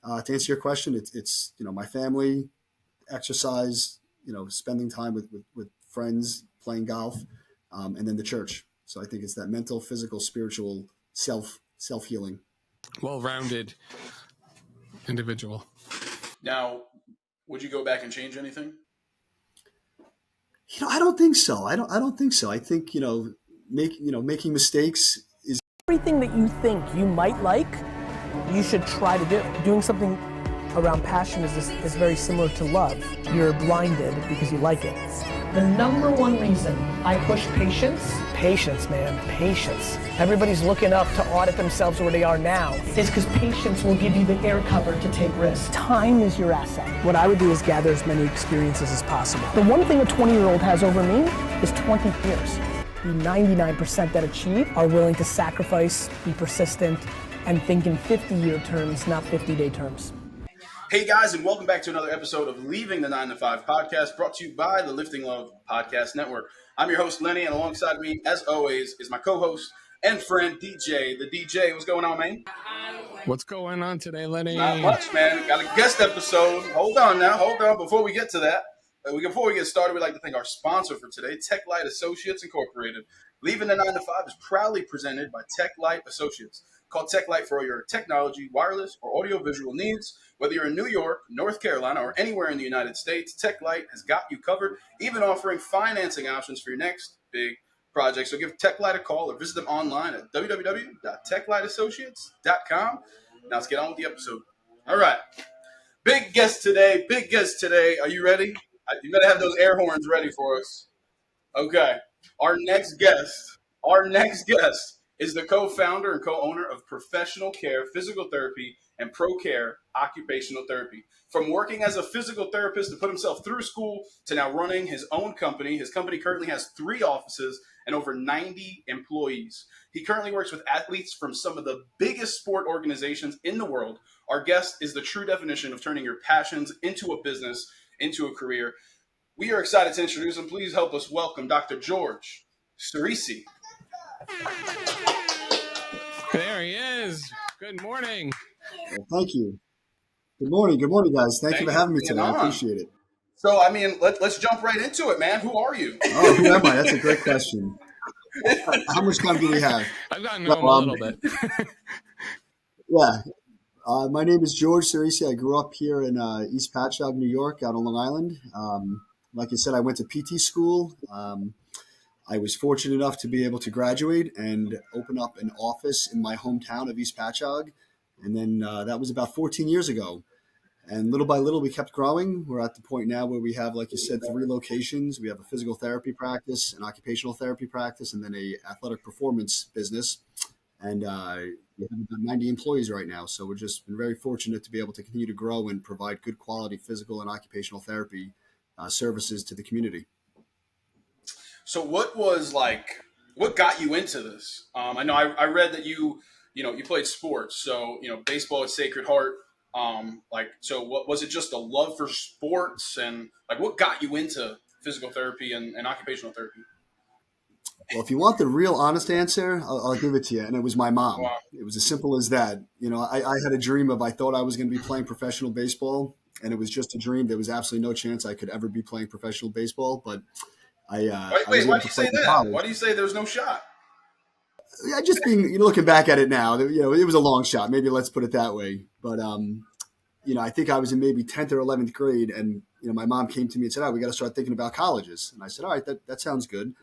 To answer your question, it's my family, exercise, spending time with friends, playing golf, and then the church. So I think it's that mental, physical, spiritual self healing. Well-rounded individual. Now, would you go back and change anything? I don't think so. I don't think so. I think making mistakes is everything that you think you might like, you should try to do. Doing something around passion is very similar to love. You're blinded because you like it. The number one reason I push patience, man, patience. Everybody's looking up to audit themselves where they are now. It's because patience will give you the air cover to take risks. Time is your asset. What I would do is gather as many experiences as possible. The one thing a 20-year-old has over me is 20 years. The 99% that achieve are willing to sacrifice, be persistent, and think in 50-year terms, not 50-day terms. Hey guys, and welcome back to another episode of Leaving the 9 to 5 podcast, brought to you by the Lifting Love Podcast Network. I'm your host, Lenny, and alongside me, as always, is my co-host and friend, DJ. The DJ, what's going on, man? What's going on today, Lenny? Not much, man. Got a guest episode. Hold on. Before we get to that, before we get started, we'd like to thank our sponsor for today, TechLight Associates Incorporated. Leaving the 9 to 5 is proudly presented by TechLight Associates. Call TechLight for all your technology, wireless, or audiovisual needs. Whether you're in New York, North Carolina, or anywhere in the United States, TechLight has got you covered, even offering financing options for your next big project. So give TechLight a call or visit them online at www.techlightassociates.com. Now let's get on with the episode. All right. Big guest today. Are you ready? You better have those air horns ready for us. Okay. Our next guest is the co-founder and co-owner of Professional Care Physical Therapy and ProCare Occupational Therapy. From working as a physical therapist to put himself through school to now running his own company. His company currently has 3 offices and over 90 employees. He currently works with athletes from some of the biggest sport organizations in the world. Our guest is the true definition of turning your passions into a business, into a career. We are excited to introduce him. Please help us welcome Dr. George Ciresi. There he is. Good morning. Well, thank you. Good morning, guys. Thank you for having me today. I appreciate it. So, let's jump right into it, man. Who are you? Oh, who am I? That's a great question. How much time do we have? I've gotten to know him a little bit. Yeah. My name is George Ciresi. I grew up here in East Patchogue, New York, out on Long Island. Like you said, I went to PT school. I was fortunate enough to be able to graduate and open up an office in my hometown of East Patchogue. And then that was about 14 years ago. And little by little, we kept growing. We're at the point now where we have, like you said, 3 locations. We have a physical therapy practice, an occupational therapy practice, and then a athletic performance business. And we have about 90 employees right now. So we're just been very fortunate to be able to continue to grow and provide good quality physical and occupational therapy services to the community. So what got you into this? I know I read that you played sports. So, baseball is Sacred Heart. So what was it, just a love for sports, and what got you into physical therapy and occupational therapy? Well, if you want the real honest answer, I'll give it to you. And it was my mom. Wow. It was as simple as that. I had a dream I thought I was going to be playing professional baseball, and it was just a dream. There was absolutely no chance I could ever be playing professional baseball, but why do you say that? Why do you say there's no shot? Yeah, just being, looking back at it now, it was a long shot. Maybe let's put it that way. But, I think I was in maybe 10th or 11th grade, and, my mom came to me and said, we got to start thinking about colleges. And I said, all right, that sounds good.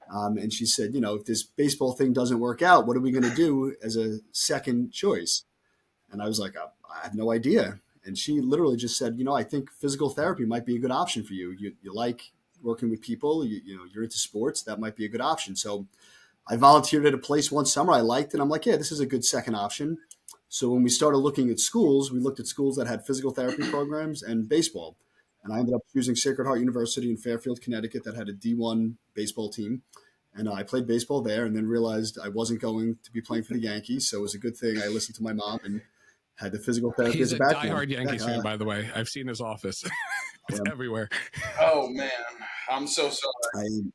And she said, if this baseball thing doesn't work out, what are we going to do as a second choice? And I was like, I have no idea. And she literally just said, I think physical therapy might be a good option for you. You like working with people, you're into sports, that might be a good option. So I volunteered at a place one summer I liked, and I'm like, yeah, this is a good second option. So when we started looking at schools, we looked at schools that had physical therapy programs and baseball. And I ended up choosing Sacred Heart University in Fairfield, Connecticut, that had a D1 baseball team. And I played baseball there, and then realized I wasn't going to be playing for the Yankees. So it was a good thing I listened to my mom and had the physical therapy He's as a background. He's a diehard Yankees fan, by the way. I've seen his office. It's everywhere. Oh, man. I'm so sorry.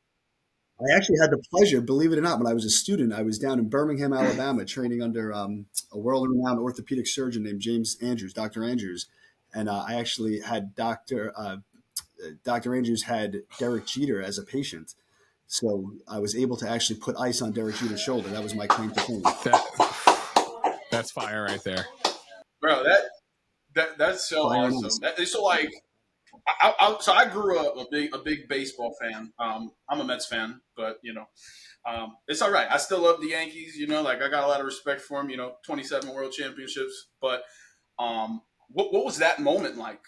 I actually had the pleasure, believe it or not, when I was a student, I was down in Birmingham, Alabama, training under a world-renowned orthopedic surgeon named James Andrews, Dr. Andrews, and I actually had Dr. Andrews had Derek Jeter as a patient, so I was able to actually put ice on Derek Jeter's shoulder. That was my claim to fame. That's fire right there. Bro, that's so Fire and awesome. ice. So like, so I grew up a big baseball fan. I'm a Mets fan, but it's all right. I still love the Yankees. Like I got a lot of respect for them. 27 World Championships. But what was that moment like?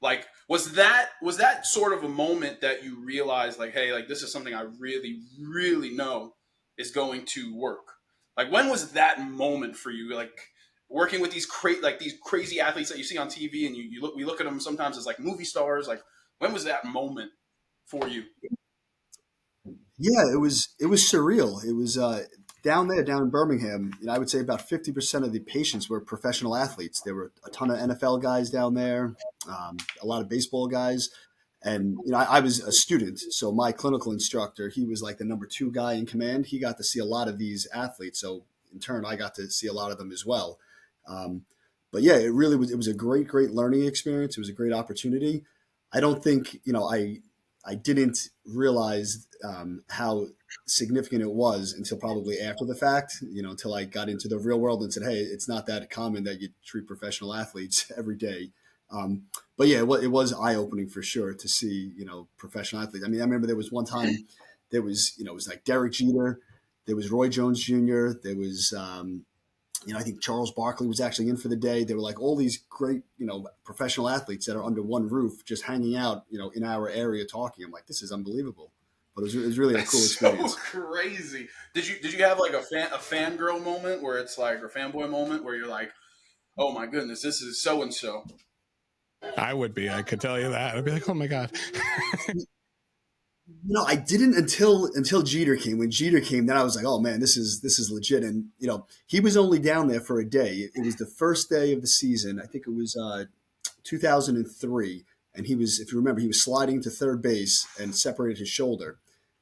Like, was that sort of a moment that you realized, like, hey, like this is something I really, really know is going to work? Like, when was that moment for you? Like, working with these crazy athletes that you see on TV, and we look at them sometimes as like movie stars. Like, when was that moment for you? Yeah, it was surreal. It was down in Birmingham. I would say about 50% of the patients were professional athletes. There were a ton of NFL guys down there, a lot of baseball guys, and I was a student, so my clinical instructor, he was like the number two guy in command. He got to see a lot of these athletes, so in turn, I got to see a lot of them as well. Um, but yeah, it really was. It was a great learning experience. It was a great opportunity. I don't think I didn't realize how significant it was until probably after the fact, until I got into the real world and said, hey, it's not that common that you treat professional athletes every day. But yeah, it was eye opening for sure to see, professional athletes. I mean, I remember there was one time there was, it was like Derek Jeter, there was Roy Jones Jr., there was, I think Charles Barkley was actually in for the day. They were like all these great, professional athletes that are under one roof, just hanging out, in our area talking. I'm like, this is unbelievable. But it was really a That's cool so experience. crazy. Did you have like a fangirl moment where it's like, or fanboy moment where you're like, oh my goodness, this is so and so? I would be. I could tell you that. I'd be like, oh my god. I didn't until Jeter came. When Jeter came, then I was like, "Oh man, this is legit." And he was only down there for a day. It was the first day of the season. I think it was 2003, and he was, if you remember, he was sliding to third base and separated his shoulder.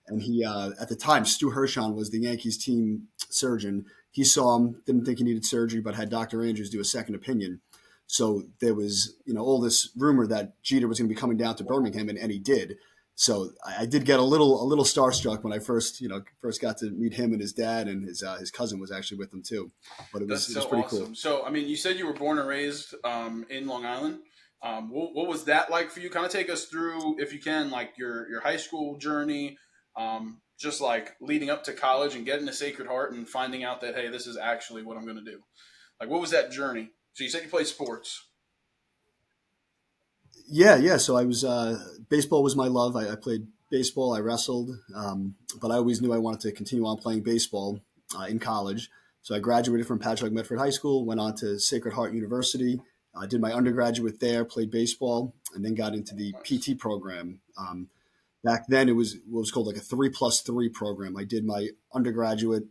And he, at the time, Stu Hershon was the Yankees team surgeon. He saw him, didn't think he needed surgery, but had Dr. Andrews do a second opinion. So there was, all this rumor that Jeter was going to be coming down to Birmingham, and he did. So I did get a little starstruck when I first got to meet him and his dad, and his cousin was actually with them too. But it That's was so pretty awesome. cool. So, I mean, you said you were born and raised in Long Island. What was that like for you? Kind of take us through, if you can, like your high school journey, just like leading up to college and getting to Sacred Heart and finding out that, hey, this is actually what I'm going to do. Like, what was that journey? So you said you played sports. Yeah. So I was baseball was my love. I played baseball. I wrestled, but I always knew I wanted to continue on playing baseball in college. So I graduated from Patchogue Medford High School, went on to Sacred Heart University, did my undergraduate there, played baseball, and then got into the Nice. PT program. Back then, it was what was called like a 3+3 program. I did my undergraduate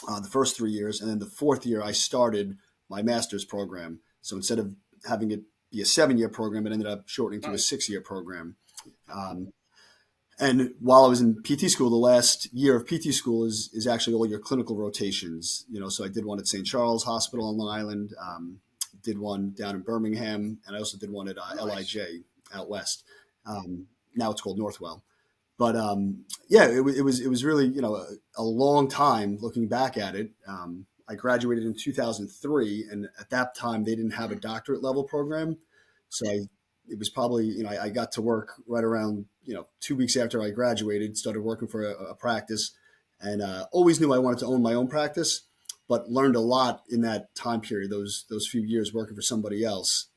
the first 3 years, and then the fourth year I started my master's program. So instead of having it be a 7-year program, it ended up shortening to a Nice. 6-year program. Um, and while I was in PT school, the last year of PT school is actually all your clinical rotations. So I did one at St. Charles Hospital on Long Island, did one down in Birmingham, and I also did one at Nice. LIJ out west. Now it's called Northwell. But yeah, it was really a long time looking back at it. I graduated in 2003, and at that time they didn't have a doctorate level program, so it was probably I got to work right around 2 weeks after I graduated. Started working for a practice, and always knew I wanted to own my own practice, but learned a lot in that time period. Those few years working for somebody else.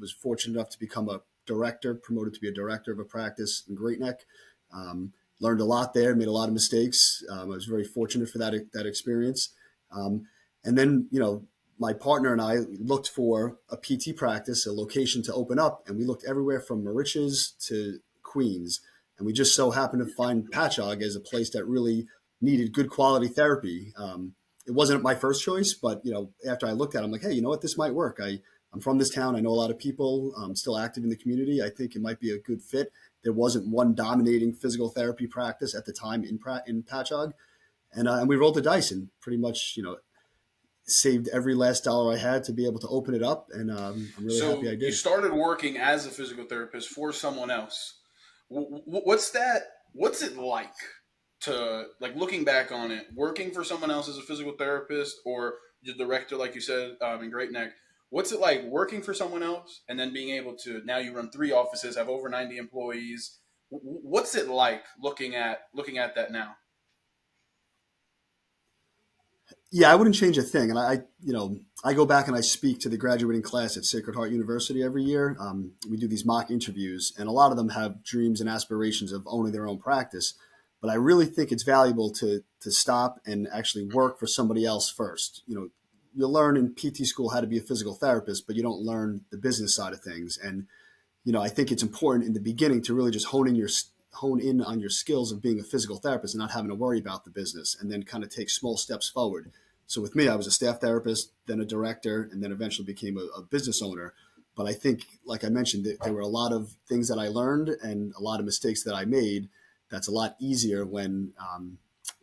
Was fortunate enough to become a director, promoted to be a director of a practice in Great Neck. Learned a lot there, made a lot of mistakes. I was very fortunate for that experience. And then, my partner and I looked for a PT practice, a location to open up, and we looked everywhere from Mauritius to Queens. And we just so happened to find Patchogue as a place that really needed good quality therapy. It wasn't my first choice, but after I looked at it, I'm like, hey, you know what, this might work. I I'm from this town. I know a lot of people. I'm still active in the community. I think it might be a good fit. There wasn't one dominating physical therapy practice at the time in Patchogue, and we rolled the dice and pretty much saved every last dollar I had to be able to open it up, and I'm really happy So I you did. started working as a physical therapist for someone else. What's that? What's it like to like looking back on it, working for someone else as a physical therapist or the director, like you said in Great Neck? What's it like working for someone else and then being able to now you run 3 offices, have over 90 employees? What's it like looking at that now? Yeah, I wouldn't change a thing. And I go back and I speak to the graduating class at Sacred Heart University every year. We do these mock interviews, and a lot of them have dreams and aspirations of owning their own practice. But I really think it's valuable to stop and actually work for somebody else first. You learn in PT school how to be a physical therapist, but you don't learn the business side of things. And I think it's important in the beginning to really just hone in on your skills of being a physical therapist and not having to worry about the business, and then kind of take small steps forward. So with me, I was a staff therapist, then a director, and then eventually became a business owner. But I think, like I mentioned, there were a lot of things that I learned and a lot of mistakes that I made. That's a lot easier when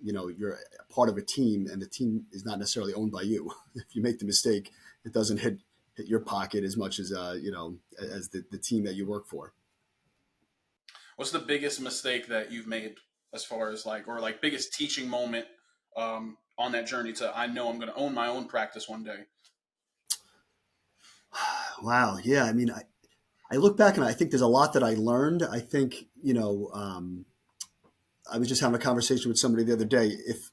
you're a part of a team and the team is not necessarily owned by you. If you make the mistake, it doesn't hit your pocket as much as as the team that you work for. What's the biggest mistake that you've made as far as like biggest teaching moment on that journey to I know I'm going to own my own practice one day? Wow. Yeah. I mean, I look back and I think there's a lot that I learned. I think, I was just having a conversation with somebody the other day. If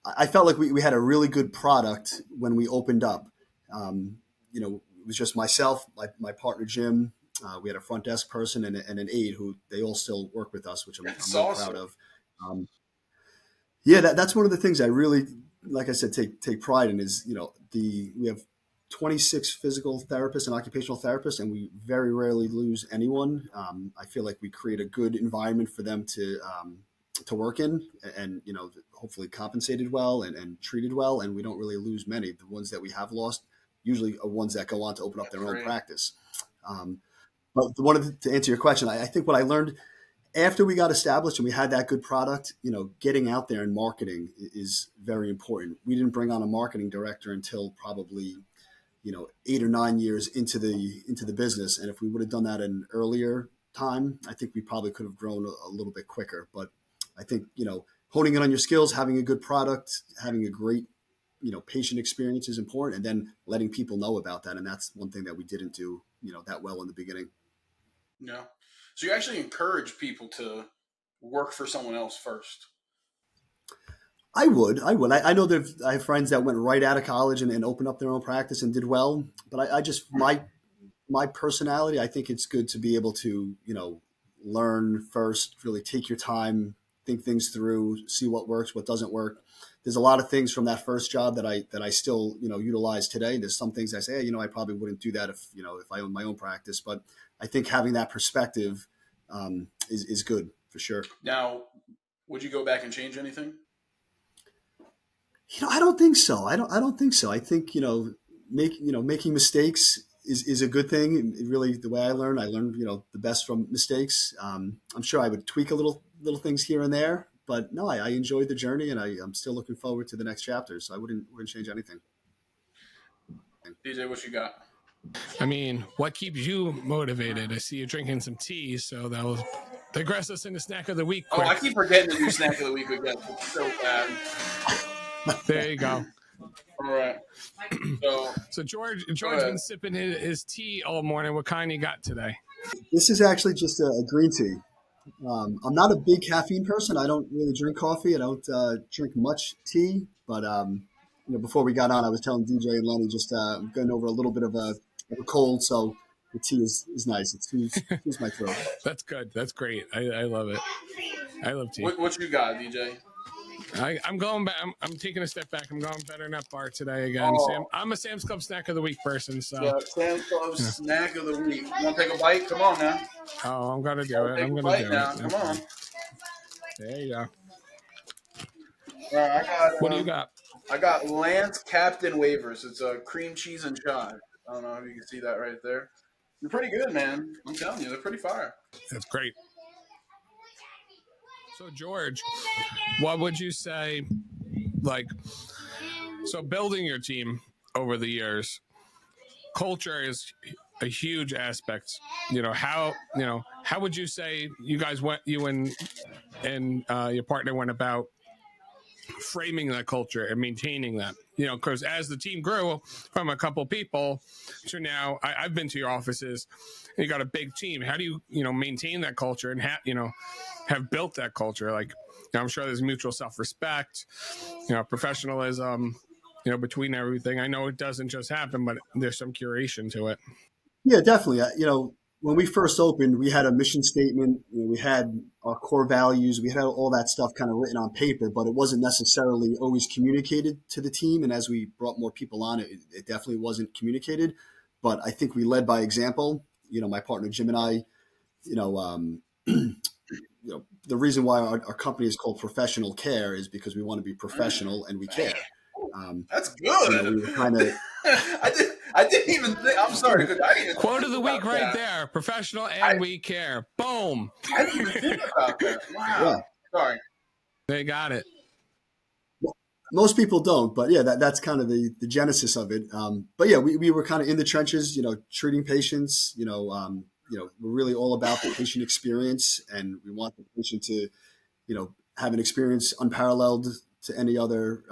I felt like we had a really good product when we opened up, it was just myself, my partner, Jim. We had a front desk person and an aide who they all still work with us, which I'm That's really proud awesome. of. Um, yeah, that's one of the things I really, like I said, take pride in is, we have 26 physical therapists and occupational therapists, and we very rarely lose anyone. I feel like we create a good environment for them to work in, and hopefully compensated well and treated well, and we don't really lose many. The ones that we have lost usually are ones that go on to open up That's their own great. practice. Um, but to answer your question, I think what I learned after we got established and we had that good product, getting out there and marketing is very important. We didn't bring on a marketing director until probably 8 or 9 years into the business, and if we would have done that at an earlier time, I think we probably could have grown a little bit quicker. But I think honing in on your skills, having a good product, having a great patient experience is important, and then letting people know about that. And that's one thing that we didn't do that well in the beginning. Yeah. So you actually encourage people to work for someone else first. I would. I know that I have friends that went right out of college and opened up their own practice and did well. But I just my personality, I think it's good to be able to learn first, really take your time, think things through, see what works, what doesn't work. There's a lot of things from that first job that I still utilize today. There's some things I say, hey, I probably wouldn't do that if I owned my own practice. But I think having that perspective is good for sure. Now, would you go back and change anything? I don't think so. I don't think so. I think making mistakes is a good thing. It really, the way I learned the best from mistakes. I'm sure I would tweak a little things here and there, but no, I enjoyed the journey, and I'm still looking forward to the next chapter. So I wouldn't change anything. DJ, what you got? I mean, what keeps you motivated? I see you drinking some tea, so that will digress us into snack of the week Oh, I quick. keep forgetting to do snack of the week again. It's so bad. There you go. All right. So So George go been ahead. sipping his tea all morning. What kind you got today? This is actually just a green tea. I'm not a big caffeine person. I don't really drink coffee. I don't drink much tea. But before we got on, I was telling DJ and Lenny just I'm getting over a little bit of a cold, so the tea is nice. It soothes my throat. That's good. That's great. I love it. I love tea. What you got, DJ? I'm going back. I'm taking a step back. I'm going better nut bar today again. Oh, I'm a Sam's Club snack of the week person. So, the Sam Club snack of the week. You want to take a bite? Come on now. oh, I'm gonna do it. Take I'm a gonna bite do now. it. Come on. There you go. All right, What do you got? I got Lance Captain Wafers. It's a cream cheese and chive. I don't know if you can see that right there. You're pretty good, man. I'm telling you, they're pretty fire. That's great. So George, what would you say, like, so building your team over the years, culture is a huge aspect. How would you say you and your partner went about framing that culture and maintaining that? Because as the team grew from a couple people to now, I've been to your offices. And you got a big team. How do you maintain that culture and have built that culture? Like, I'm sure there's mutual self-respect, professionalism, between everything. I know it doesn't just happen, but there's some curation to it. Yeah, definitely. When we first opened, we had a mission statement. We had our core values. We had all that stuff kind of written on paper, but it wasn't necessarily always communicated to the team. And as we brought more people on, it definitely wasn't communicated. But I think we led by example. My partner Jim and I, the reason why our company is called Professional Care is because we want to be professional and we care. That's good. We were kind of. I didn't even think. I'm sorry. I didn't even Quote of the week right that. there. Professional and we care. Boom. I didn't even think about that. Wow. Yeah. Sorry. They got it. Most people don't, but yeah, that's kind of the genesis of it. But yeah, we were kind of in the trenches, treating patients. We're really all about the patient experience, and we want the patient to, have an experience unparalleled to any other,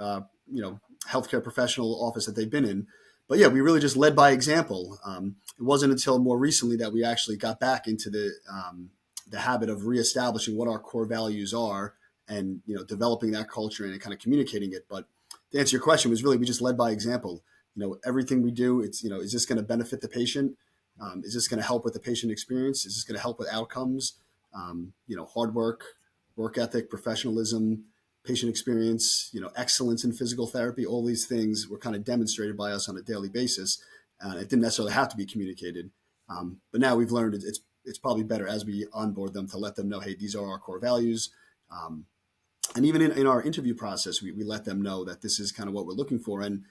healthcare professional office that they've been in. But yeah, we really just led by example. It wasn't until more recently that we actually got back into the habit of reestablishing what our core values are and, developing that culture and kind of communicating it. But to answer your question was really, we just led by example. Everything we do, it's, is this going to benefit the patient? Is this going to help with the patient experience? Is this going to help with outcomes? Hard work ethic, professionalism, patient experience, excellence in physical therapy, all these things were kind of demonstrated by us on a daily basis. It didn't necessarily have to be communicated. But now we've learned it's probably better as we onboard them to let them know, hey, these are our core values. And even in our interview process, we let them know that this is kind of what we're looking for. And,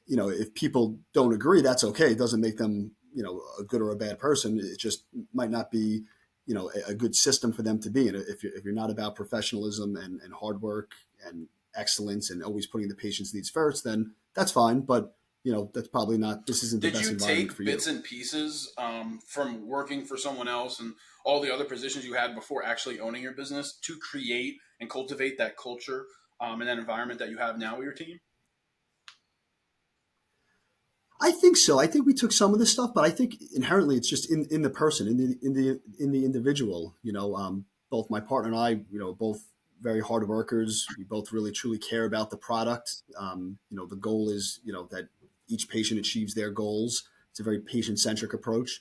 if people don't agree, that's okay. It doesn't make them, a good or a bad person. It just might not be, a good system for them to be in. If you're not about professionalism and hard work and excellence and always putting the patient's needs first, then that's fine. But, that's probably not, this isn't the best environment for you. Did you take bits and pieces from working for someone else and all the other positions you had before actually owning your business to create and cultivate that culture and that environment that you have now with your team? I think so. I think we took some of this stuff, but I think inherently it's just in the person, in the individual. Both my partner and I, both very hard workers. We both really truly care about the product. The goal is, that each patient achieves their goals. It's a very patient centric approach.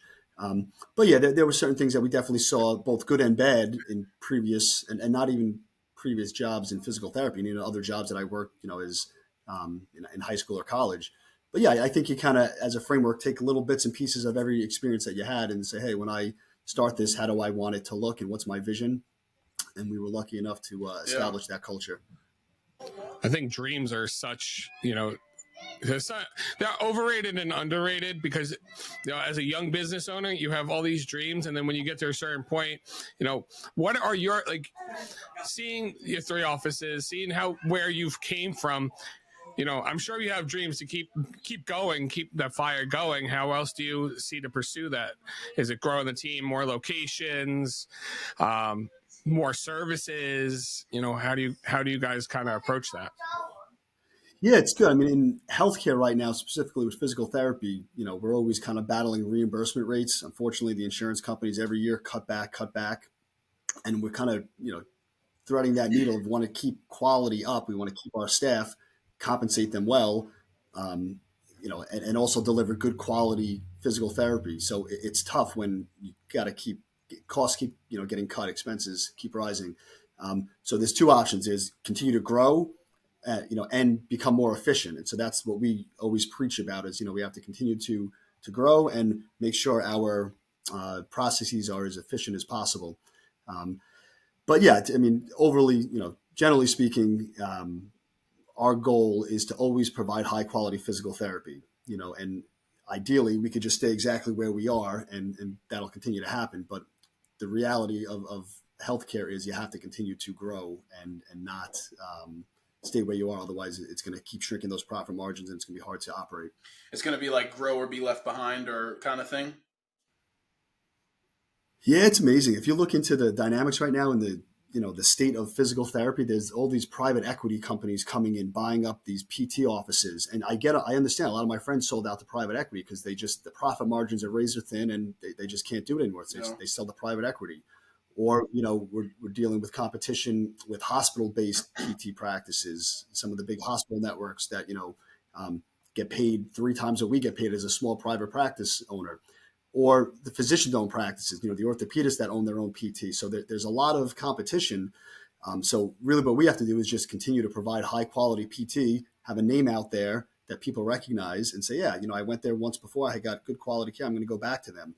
But yeah, there were certain things that we definitely saw, both good and bad, in previous and not even previous jobs in physical therapy. Other jobs that I worked, as in high school or college. But yeah, I think you kind of, as a framework, take little bits and pieces of every experience that you had and say, hey, when I start this, how do I want it to look and what's my vision? And we were lucky enough to establish that culture. I think dreams are such, they're overrated and underrated because, as a young business owner, you have all these dreams. And then when you get to a certain point, what are your, seeing your 3 offices, seeing where you've came from, I'm sure you have dreams to keep going, keep that fire going. How else do you see to pursue that? Is it growing the team, more locations, more services? How do you guys kind of approach that? Yeah, it's good. I mean, in healthcare right now, specifically with physical therapy, we're always kind of battling reimbursement rates. Unfortunately, the insurance companies every year cut back, and we're kind of, threading that needle of want to keep quality up. We want to keep our staff, compensate them well, and also deliver good quality physical therapy. So it's tough when you got to keep costs getting cut, expenses keep rising. So there's 2 options: is continue to grow, and become more efficient. And so that's what we always preach about is, we have to continue to grow and make sure our processes are as efficient as possible. But yeah, I mean, overly, generally speaking, our goal is to always provide high quality physical therapy, and ideally we could just stay exactly where we are, and that'll continue to happen. But the reality of healthcare is you have to continue to grow and not stay where you are. Otherwise, it's going to keep shrinking those profit margins, and it's going to be hard to operate. It's going to be like grow or be left behind or kind of thing. Yeah, it's amazing. If you look into the dynamics right now in the state of physical therapy, there's all these private equity companies coming in, buying up these PT offices. And I understand a lot of my friends sold out to private equity because the profit margins are razor thin and they just can't do it anymore. So Yeah. they sell to private equity. Or, we're dealing with competition with hospital-based PT practices. Some of the big hospital networks that, get paid 3 times what we get paid as a small private practice owner, or the physician-owned practices, the orthopedists that own their own PT. So there's a lot of competition. So really what we have to do is just continue to provide high-quality PT, have a name out there that people recognize and say, yeah, I went there once before, I got good quality care, I'm going to go back to them.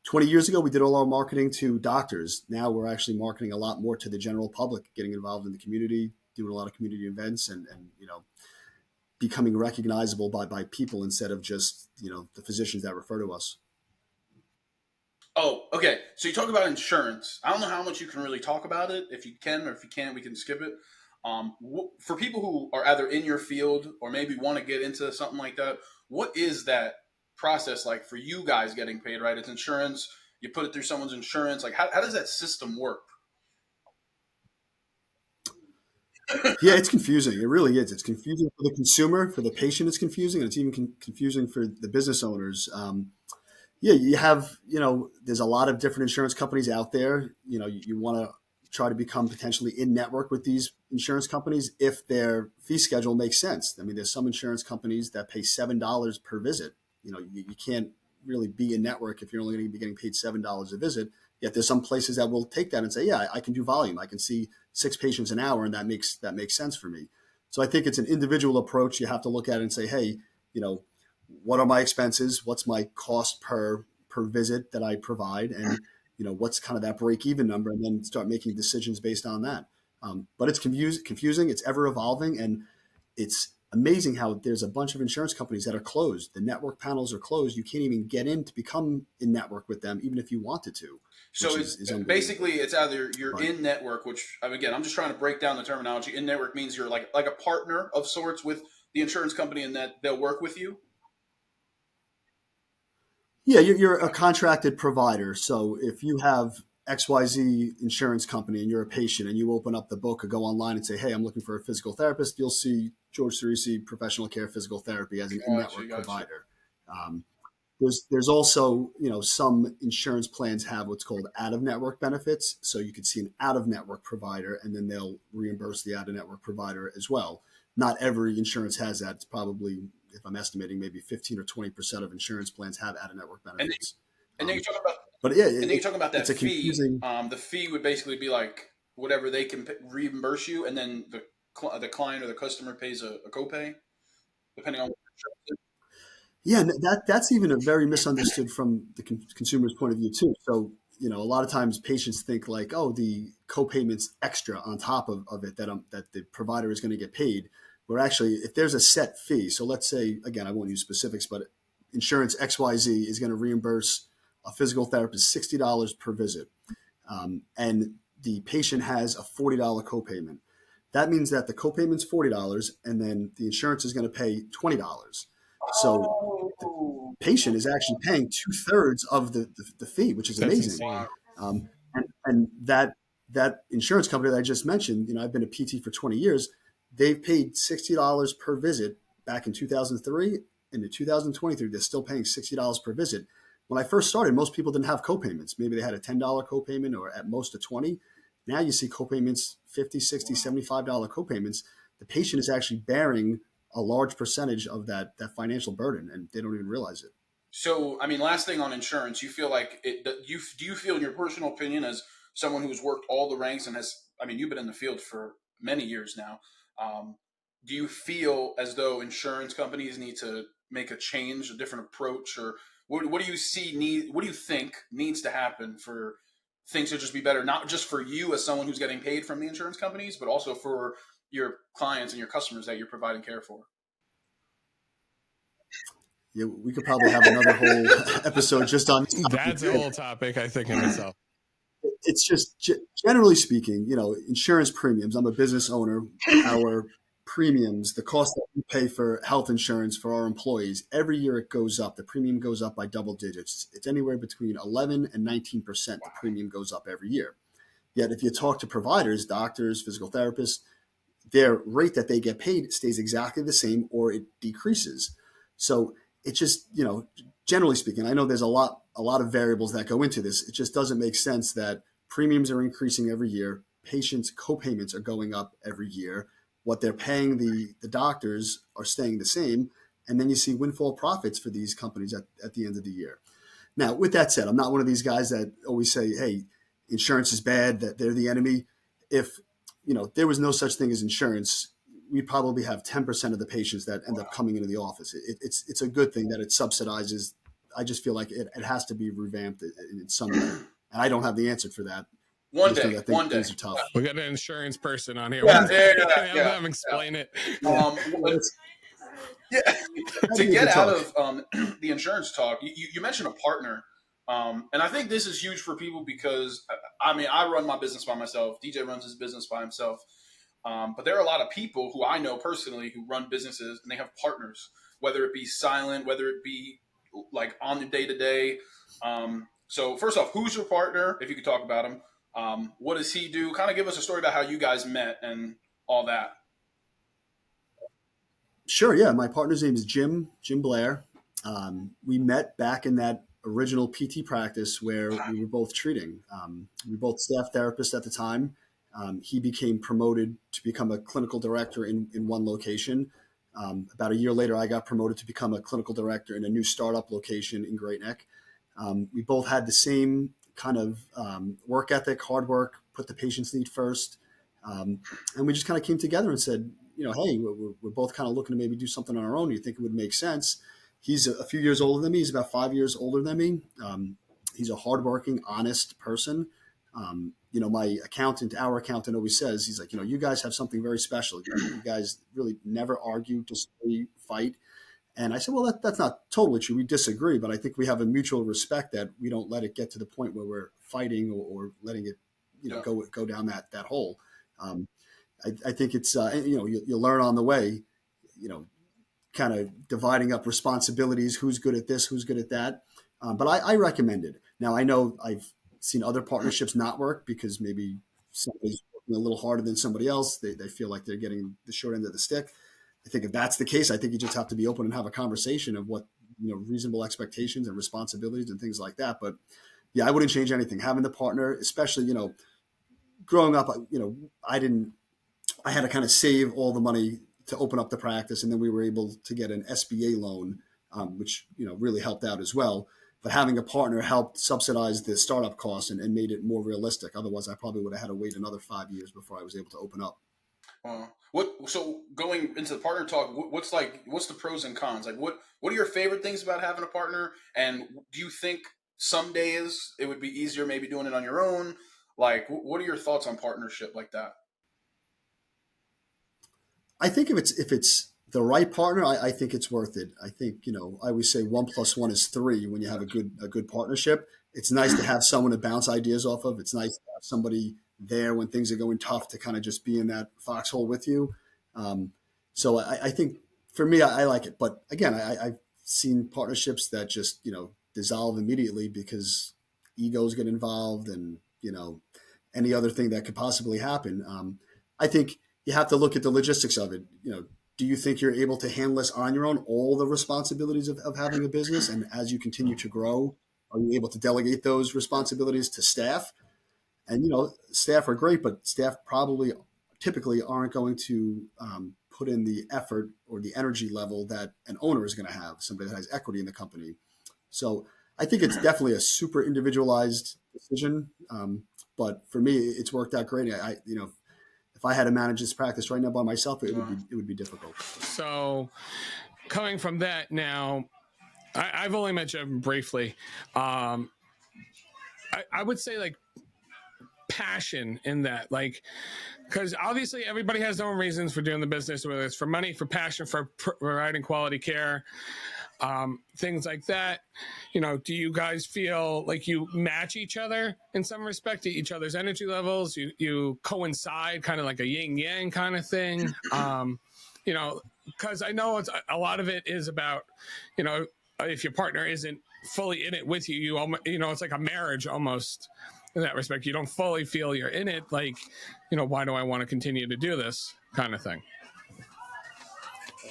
20 years ago, we did all our marketing to doctors. Now we're actually marketing a lot more to the general public, getting involved in the community, doing a lot of community events, and becoming recognizable by people instead of just the physicians that refer to us. Oh, okay. So you talk about insurance. I don't know how much you can really talk about it. If you can, or if you can't, we can skip it. For people who are either in your field or maybe want to get into something like that, what is that process like for you guys getting paid? Right, it's insurance. You put it through someone's insurance. Like, how does that system work? Yeah, it's confusing. It really is. It's confusing for the consumer, for the patient. It's confusing, and it's even confusing for the business owners. Yeah, you have, there's a lot of different insurance companies out there. You want to try to become potentially in network with these insurance companies if their fee schedule makes sense. I mean, there's some insurance companies that pay $7 per visit. You can't really be in network if you're only going to be getting paid $7 a visit. Yet there's some places that will take that and say, yeah, I can do volume. I can see 6 patients an hour, and that makes sense for me. So I think it's an individual approach. You have to look at it and say, hey, what are my expenses? What's my cost per visit that I provide? And, what's kind of that break even number, and then start making decisions based on that. But it's confusing. It's ever evolving. And it's amazing how there's a bunch of insurance companies that are closed. The network panels are closed. You can't even get in to become in network with them, even if you wanted to. So it's basically it's either you're in network, which again, I'm just trying to break down the terminology. In network means you're like a partner of sorts with the insurance company, and that they'll work with you. Yeah, you're a contracted provider. So if you have XYZ insurance company and you're a patient and you open up the book or go online and say, hey, I'm looking for a physical therapist, you'll see George Ciresi Professional Care Physical Therapy as an in-network provider. There's also, some insurance plans have what's called out-of-network benefits. So you could see an out-of-network provider, and then they'll reimburse the out-of-network provider as well. Not every insurance has that. It's probably, if I'm estimating, maybe 15 or 20% of insurance plans have out-of-network benefits. And then you're talking about, but yeah, and then you're talking about that it's a fee. confusing. The fee would basically be like whatever they can reimburse you, and then the client or the customer pays a copay, depending on what the Yeah, that's even a very misunderstood from the consumer's point of view too. So, a lot of times patients think like, oh, the co-payment's extra on top of it that the provider is going to get paid. Where actually, if there's a set fee, so let's say, again, I won't use specifics, but insurance XYZ is going to reimburse a physical therapist $60 per visit, and the patient has a $40 copayment. That means that the copayment's $40, and then the insurance is going to pay $20. So the patient is actually paying 2/3 of the fee, which is That's amazing. insane. And that insurance company that I just mentioned, I've been a PT for 20 years. They've paid $60 per visit back in 2003. And in 2023, they're still paying $60 per visit. When I first started, most people didn't have copayments. Maybe they had a $10 copayment or at most a $20. Now you see copayments, $50, $60, $75 copayments. The patient is actually bearing a large percentage of that financial burden, and they don't even realize it. So, I mean, last thing on insurance, you feel like do you feel, in your personal opinion, as someone who's worked all the ranks and has, I mean, you've been in the field for many years now, do you feel as though insurance companies need to make a change, a different approach, or what do you what do you think needs to happen for things to just be better, not just for you as someone who's getting paid from the insurance companies, but also for your clients and your customers that you're providing care for? Yeah, we could probably have another whole episode just on this topic. That's a whole topic, I think, in itself. It's just generally speaking, insurance premiums. I'm a business owner. Our premiums, the cost that we pay for health insurance for our employees, every year it goes up. The premium goes up by double digits. It's anywhere between 11 and 19%. The premium goes up every year. Yet if you talk to providers, doctors, physical therapists, their rate that they get paid stays exactly the same or it decreases. So it just, generally speaking, I know there's a lot of variables that go into this. It just doesn't make sense that premiums are increasing every year. Patients' co-payments are going up every year. What they're paying the doctors are staying the same. And then you see windfall profits for these companies at the end of the year. Now, with that said, I'm not one of these guys that always say, hey, insurance is bad, that they're the enemy. If, there was no such thing as insurance, we probably have 10% of the patients that end up coming into the office. It's a good thing that it subsidizes. I just feel like it has to be revamped in some way. And I don't have the answer for that. One day. Things are tough. We got an insurance person on here. Yeah, Have them explain it. To get out of the insurance talk, you mentioned a partner. And I think this is huge for people because, I run my business by myself. DJ runs his business by himself. But there are a lot of people who I know personally who run businesses and they have partners, whether it be silent, whether it be like on the day-to-day. So first off, who's your partner, if you could talk about him? What does he do? Kind of give us a story about how you guys met and all that. Sure, yeah. My partner's name is Jim Blair. We met back in that original PT practice where we were both treating. We were both staff therapists at the time. He became promoted to become a clinical director in one location. About a year later, I got promoted to become a clinical director in a new startup location in Great Neck. We both had the same kind of work ethic, hard work, put the patient's need first. And we just kind of came together and said, hey, we're both kind of looking to maybe do something on our own. You think it would make sense? He's a few years older than me. He's about 5 years older than me. He's a hardworking, honest person. My accountant, our accountant always says, he's like, you guys have something very special. You guys really never argue, disagree, fight. And I said, well, that's not totally true. We disagree, but I think we have a mutual respect that we don't let it get to the point where we're fighting or letting it, go down that hole. I think it's, you learn on the way, kind of dividing up responsibilities, who's good at this, who's good at that. But I recommend it. Now, I know I've seen other partnerships not work because maybe somebody's working a little harder than somebody else. They feel like they're getting the short end of the stick. I think if that's the case, I think you just have to be open and have a conversation of what, reasonable expectations and responsibilities and things like that. But yeah, I wouldn't change anything. Having the partner, especially, growing up, I had to kind of save all the money to open up the practice. And then we were able to get an SBA loan, which, really helped out as well. But having a partner helped subsidize the startup costs and made it more realistic. Otherwise, I probably would have had to wait another 5 years before I was able to open up. So going into the partner talk, what's the pros and cons? Like what are your favorite things about having a partner? And do you think some days it would be easier maybe doing it on your own? Like, what are your thoughts on partnership like that? I think if it's the right partner, I think it's worth it. I think, I always say 1 + 1 is 3 when you have a good partnership. It's nice to have someone to bounce ideas off of. It's nice to have somebody there when things are going tough to kind of just be in that foxhole with you. So I think for me, I like it. But again, I've seen partnerships that just, dissolve immediately because egos get involved and, any other thing that could possibly happen. I think you have to look at the logistics of it. Do you think you're able to handle this on your own, all the responsibilities of having a business? And as you continue to grow, are you able to delegate those responsibilities to staff? And, staff are great, but staff typically aren't going to put in the effort or the energy level that an owner is going to have, somebody that has equity in the company. So I think it's definitely a super individualized decision. But for me, it's worked out great. If I had to manage this practice right now by myself, it would be difficult. So coming from that now, I've only met you briefly. I would say like passion in that, like, because obviously everybody has their own reasons for doing the business, whether it's for money, for passion, for providing quality care. things like that. You know, do you guys feel like you match each other in some respect to each other's energy levels? You coincide, kind of like a yin yang kind of thing. You know, because I know it's a lot of it is about, you know, if your partner isn't fully in it with you, you know, it's like a marriage almost in that respect. You don't fully feel you're in it. Like, you know, why do I want to continue to do this kind of thing?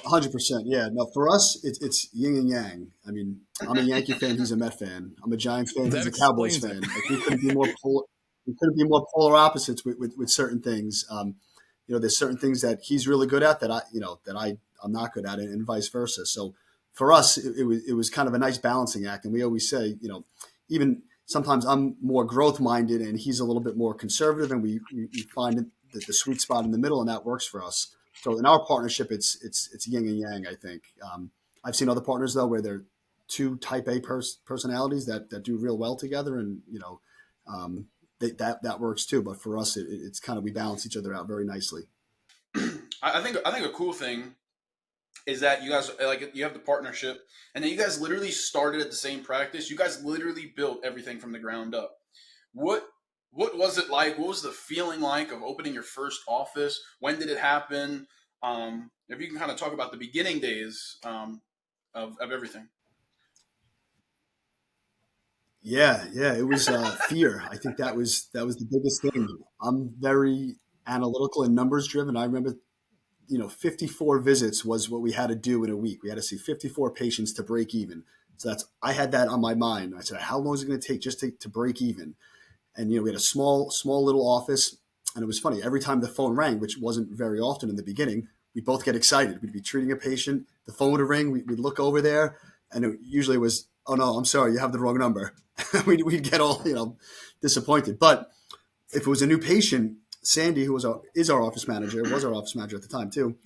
100%. Yeah. No, for us, it's yin and yang. I mean, I'm a Yankee fan. He's a Met fan. I'm a Giants fan. That He's a Cowboys explains it. fan. Like we couldn't be more polar opposites with certain things. You know, there's certain things that he's really good at that I'm not good at, and vice versa. So for us, it was kind of a nice balancing act. And we always say, you know, even sometimes I'm more growth minded and he's a little bit more conservative, and we find the sweet spot in the middle, and that works for us. So in our partnership, it's yin and yang. I think I've seen other partners though where they're two type A personalities that do real well together, and you know that works too. But for us, it's kind of we balance each other out very nicely. I think a cool thing is that you guys like you have the partnership, and then you guys literally started at the same practice. You guys literally built everything from the ground up. What was it like? What was the feeling like of opening your first office? When did it happen? If you can kind of talk about the beginning days of everything. Yeah, it was fear. I think that was the biggest thing. I'm very analytical and numbers driven. I remember, you know, 54 visits was what we had to do in a week. We had to see 54 patients to break even. So I had that on my mind. I said, how long is it going to take just to break even? And you know, we had a small little office, and it was funny. Every time the phone rang, which wasn't very often in the beginning, we'd both get excited. We'd be treating a patient, the phone would ring, we'd look over there, and it usually was, oh no, I'm sorry, you have the wrong number. We'd get all, you know, disappointed. But if it was a new patient, Sandy, who was our office manager, was our office manager at the time too.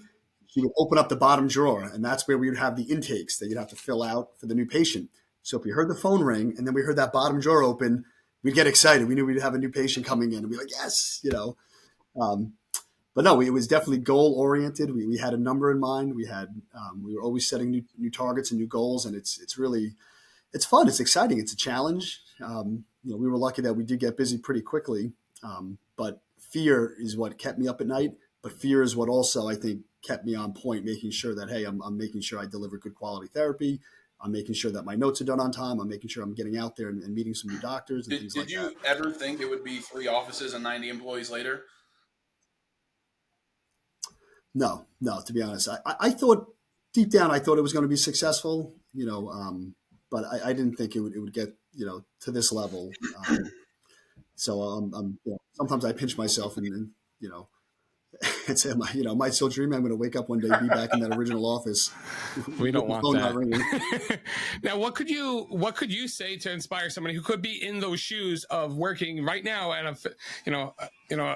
She would open up the bottom drawer, and that's where we would have the intakes that you'd have to fill out for the new patient. So if we heard the phone ring and then we heard that bottom drawer open, we'd get excited. We knew we'd have a new patient coming in, and we'd be like, yes, you know. Um, but no, it was definitely goal oriented. We had a number in mind. We were always setting new targets and new goals, and it's really fun. It's exciting. It's a challenge. You know, we were lucky that we did get busy pretty quickly, but fear is what kept me up at night. But fear is what also I think kept me on point, making sure that hey, I'm making sure I deliver good quality therapy. I'm making sure that my notes are done on time. I'm making sure I'm getting out there and meeting some new doctors and things like that. Did you ever think it would be 3 offices and 90 employees later? No, to be honest, I thought deep down, I thought it was going to be successful, you know, but I didn't think it would get, you know, to this level. So you know, sometimes I pinch myself and you know, it's you know, might still dream I'm going to wake up one day, be back in that original office. We don't want that. Now, what could you say to inspire somebody who could be in those shoes of working right now at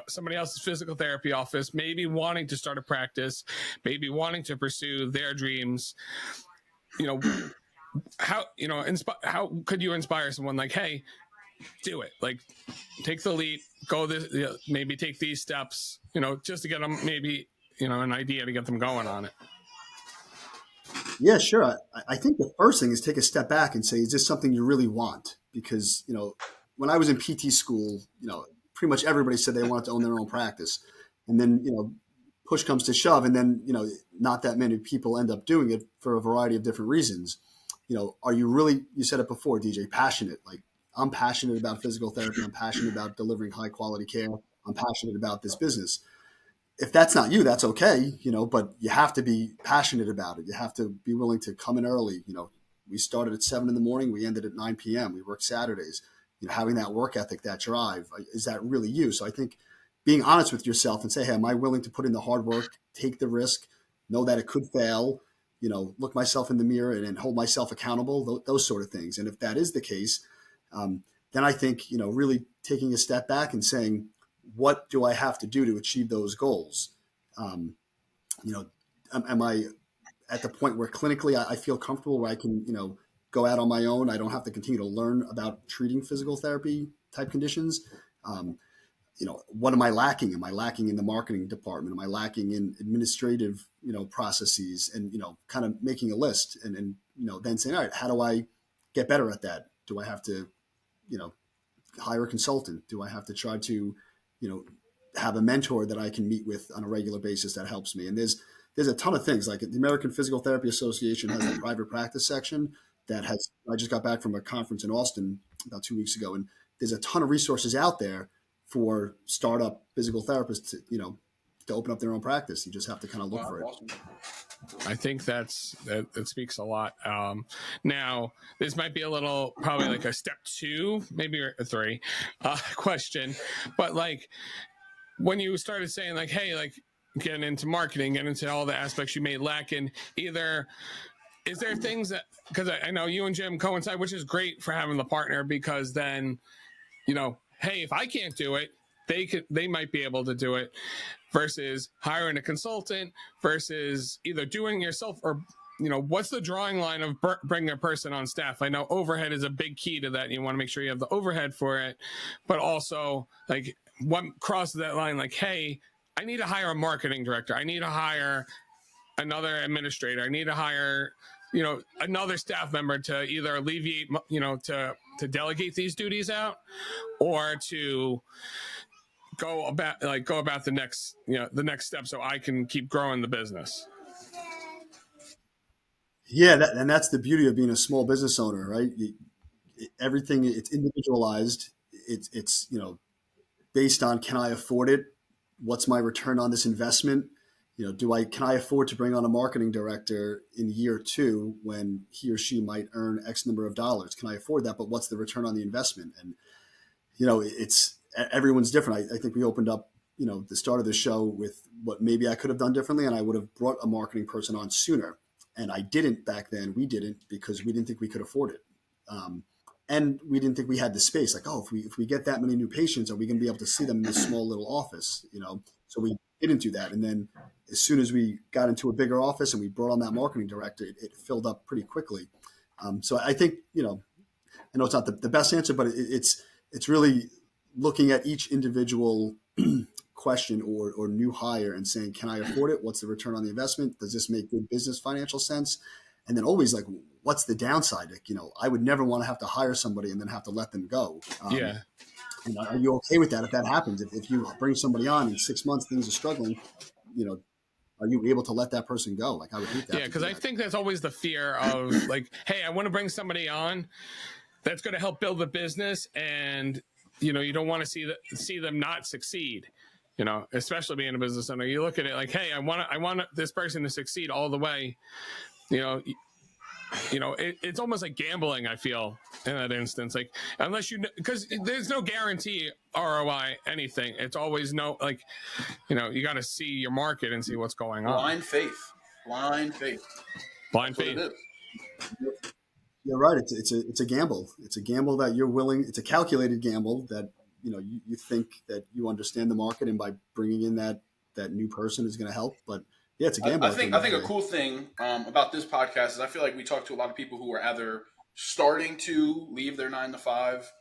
somebody else's physical therapy office, maybe wanting to start a practice, maybe wanting to pursue their dreams? You know, how could you inspire someone like, hey, do it, like take the leap, go this, you know, maybe take these steps, you know, just to get them maybe, you know, an idea to get them going on it? Yeah, sure. I think the first thing is take a step back and say, is this something you really want? Because, you know, when I was in PT school, you know, pretty much everybody said they wanted to own their own practice. And then, you know, push comes to shove. And then, you know, not that many people end up doing it for a variety of different reasons. You know, are you really, you said it before, DJ, passionate? Like, I'm passionate about physical therapy. I'm passionate about delivering high quality care. I'm passionate about this business. If that's not you, that's okay, you know, but you have to be passionate about it. You have to be willing to come in early. You know, we started at 7 a.m. We ended at 9 p.m. We worked Saturdays. You know, having that work ethic, that drive, is that really you? So I think being honest with yourself and say, hey, am I willing to put in the hard work, take the risk, know that it could fail, you know, look myself in the mirror and hold myself accountable, those sort of things. And if that is the case, then I think, you know, really taking a step back and saying, what do I have to do to achieve those goals? You know, am I at the point where clinically I feel comfortable where I can, you know, go out on my own? I don't have to continue to learn about treating physical therapy type conditions. You know, what am I lacking? Am I lacking in the marketing department? Am I lacking in administrative, you know, processes? And, you know, kind of making a list and then saying, all right, how do I get better at that? Do I have to, hire a consultant? Do I have to try to, have a mentor that I can meet with on a regular basis that helps me? And there's a ton of things. Like the American Physical Therapy Association has a private practice section that has. I just got back from a conference in Austin about 2 weeks ago, and there's a ton of resources out there for startup physical therapists to open up their own practice. You just have to kind of look for it. Awesome. I think that speaks a lot. Now, this might be a little, probably like a step 2, maybe a 3 question, but like when you started saying like, hey, like getting into marketing, getting into all the aspects you may lack in, either is there things that, because I know you and Jim coincide, which is great for having the partner, because then, hey, if I can't do it, they might be able to do it, versus hiring a consultant, versus either doing it yourself, or what's the drawing line of bringing a person on staff? I know overhead is a big key to that. You want to make sure you have the overhead for it, but also like what crosses that line? Like, hey, I need to hire a marketing director. I need to hire another administrator. I need to hire, another staff member to either alleviate, to delegate these duties out, or to go about the next step so I can keep growing the business. Yeah, and that's the beauty of being a small business owner, right? Everything, it's individualized. It's based on, can I afford it? What's my return on this investment? Can I afford to bring on a marketing director in year 2 when he or she might earn X number of dollars? Can I afford that? But what's the return on the investment? And it's everyone's different. I think we opened up the start of the show with what maybe I could have done differently, and I would have brought a marketing person on sooner. And I didn't back then. We didn't, because we didn't think we could afford it. And we didn't think we had the space. Like, if we get that many new patients, are we going to be able to see them in this small little office? So we didn't do that. And then as soon as we got into a bigger office and we brought on that marketing director, it filled up pretty quickly. So I think, I know it's not the best answer, but it's really looking at each individual question or new hire and saying, can I afford it? What's the return on the investment? Does this make good business financial sense? And then always like, what's the downside? Like, I would never want to have to hire somebody and then have to let them go. Yeah. And are you okay with that if that happens? If you bring somebody on in 6 months, things are struggling, are you able to let that person go? Like, I would hate that. Yeah, because I think that's always the fear of like, hey, I want to bring somebody on that's going to help build the business, and you don't want to see them not succeed. Especially being a business owner, you look at it like, hey, I want this person to succeed all the way. It's almost like gambling, I feel, in that instance. Like, unless because there's no guarantee ROI anything. It's always you got to see your market and see what's going on. Blind faith. It is. You're right. It's a gamble. It's a gamble that you're willing. It's a calculated gamble that you think that you understand the market, and by bringing in that new person is going to help. But yeah, it's a gamble. I think a cool thing about this podcast is I feel like we talk to a lot of people who are either starting to leave their 9 to 5,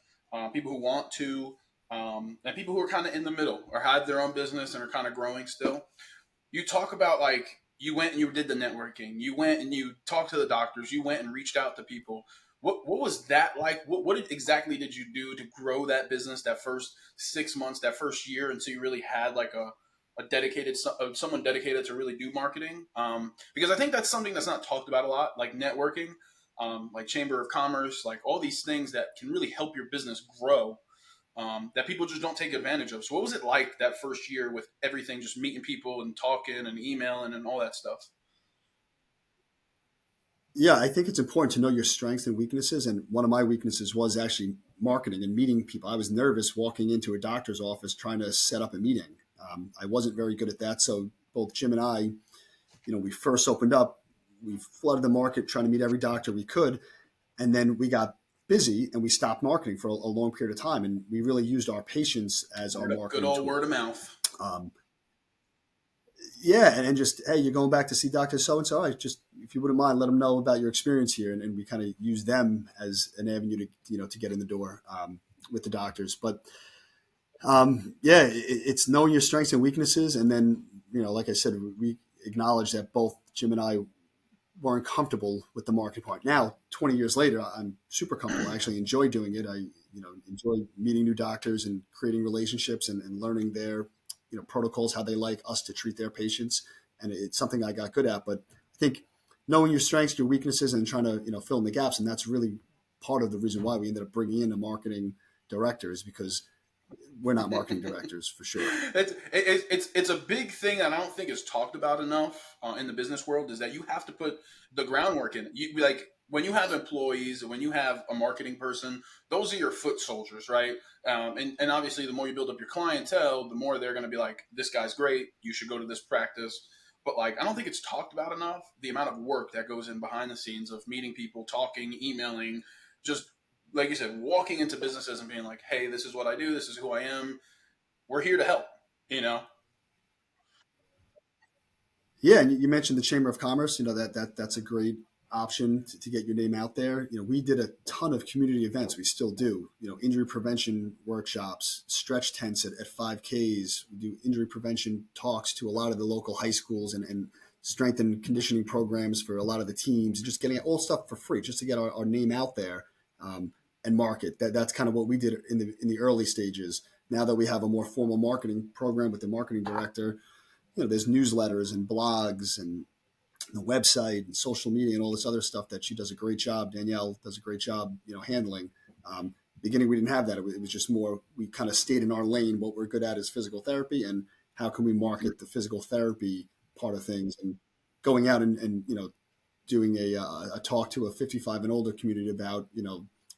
people who want to, and people who are kind of in the middle or have their own business and are kind of growing still. You talk about like, you went and you did the networking. You went and you talked to the doctors. You went and reached out to people. What was that like? What exactly did you do to grow that business that first 6 months, that first year, until you really had like a dedicated someone dedicated to really do marketing? Because I think that's something that's not talked about a lot, like networking, like Chamber of Commerce, like all these things that can really help your business grow. That people just don't take advantage of. So what was it like that first year with everything, just meeting people and talking and emailing and all that stuff? Yeah, I think it's important to know your strengths and weaknesses. And one of my weaknesses was actually marketing and meeting people. I was nervous walking into a doctor's office trying to set up a meeting. I wasn't very good at that. So both Jim and I, we first opened up, we flooded the market trying to meet every doctor we could. And then we got busy and we stopped marketing for a long period of time. And we really used our patients as our marketing Good old tool. Word of mouth. Yeah. And just, hey, you're going back to see Dr. So-and-so. All right, just, if you wouldn't mind, let them know about your experience here. And we kind of use them as an avenue to get in the door with the doctors. But it's knowing your strengths and weaknesses. And then, like I said, we acknowledge that both Jim and I weren't comfortable with the marketing part. Now, 20 years later, I'm super comfortable. I actually enjoy doing it. I enjoy meeting new doctors and creating relationships and learning their protocols, how they like us to treat their patients. And it's something I got good at. But I think knowing your strengths, your weaknesses, and trying to fill in the gaps, and that's really part of the reason why we ended up bringing in a marketing director, is because we're not marketing directors for sure. It's a big thing that I don't think is talked about enough in the business world, is that you have to put the groundwork in. Like when you have employees, when you have a marketing person, those are your foot soldiers, right? And obviously, the more you build up your clientele, the more they're going to be like, this guy's great, you should go to this practice. But like, I don't think it's talked about enough, the amount of work that goes in behind the scenes of meeting people, talking, emailing, just like you said, walking into businesses and being like, hey, this is what I do. This is who I am. We're here to help, Yeah, and you mentioned the Chamber of Commerce. That's a great option to get your name out there. We did a ton of community events. We still do. Injury prevention workshops, stretch tents at 5Ks. We do injury prevention talks to a lot of the local high schools and strength and conditioning programs for a lot of the teams. Just getting all stuff for free, just to get our name out there and market. That's kind of what we did in the early stages. Now that we have a more formal marketing program with the marketing director, there's newsletters and blogs and the website and social media and all this other stuff that she does a great job. Danielle does a great job, handling. Beginning, we didn't have that. It was just more, we kind of stayed in our lane. What we're good at is physical therapy, and how can we market the physical therapy part of things, and going out and doing a talk to a 55 and older community about,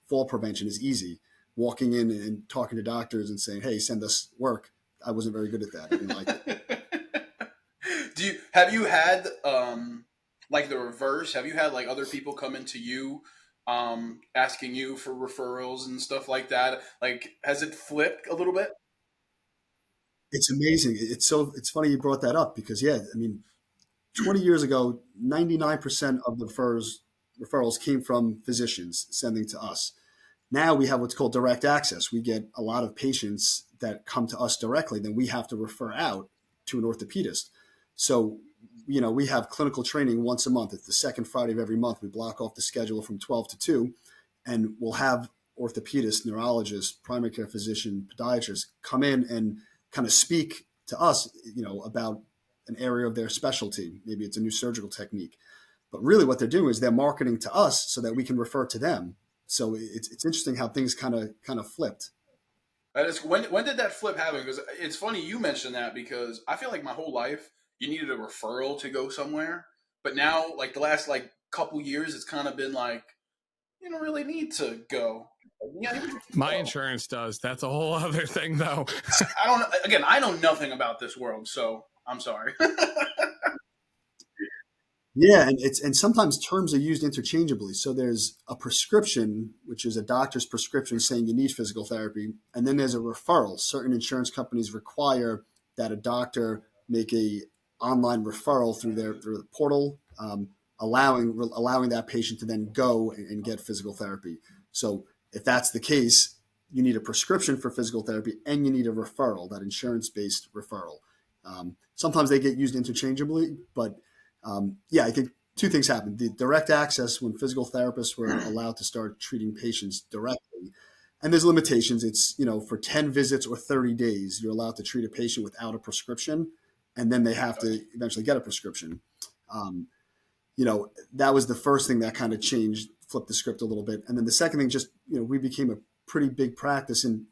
fall prevention is easy. Walking in and talking to doctors and saying, hey, send us work. I wasn't very good at that. I didn't like it. Have you had like the reverse? Have you had like other people come into you asking you for referrals and stuff like that? Like, has it flipped a little bit? It's amazing. It's funny you brought that up, because 20 years ago, 99% of the referrals came from physicians sending to us. Now we have what's called direct access. We get a lot of patients that come to us directly, then we have to refer out to an orthopedist. So, we have clinical training once a month. It's the second Friday of every month. We block off the schedule from 12 to 2, and we'll have orthopedists, neurologists, primary care physician, podiatrists come in and kind of speak to us, about an area of their specialty. Maybe it's a new surgical technique. But really what they're doing is they're marketing to us so that we can refer to them. So it's interesting how things kind of flipped. That is, when did that flip happen? Because it's funny you mentioned that, because I feel like my whole life you needed a referral to go somewhere. But now, like the last couple years, it's kind of been like, you don't really need to go. My insurance does. That's a whole other thing, though. I know nothing about this world, so I'm sorry. Yeah, and sometimes terms are used interchangeably. So there's a prescription, which is a doctor's prescription saying you need physical therapy, and then there's a referral. Certain insurance companies require that a doctor make a online referral through the portal, allowing that patient to then go and get physical therapy. So if that's the case, you need a prescription for physical therapy and you need a referral, that insurance-based referral. Sometimes they get used interchangeably, but I think two things happened. The direct access, when physical therapists were allowed to start treating patients directly, and there's limitations. It's, for 10 visits or 30 days, you're allowed to treat a patient without a prescription, and then they have to eventually get a prescription. That was the first thing that kind of changed, flipped the script a little bit. And then the second thing, just, we became a pretty big practice in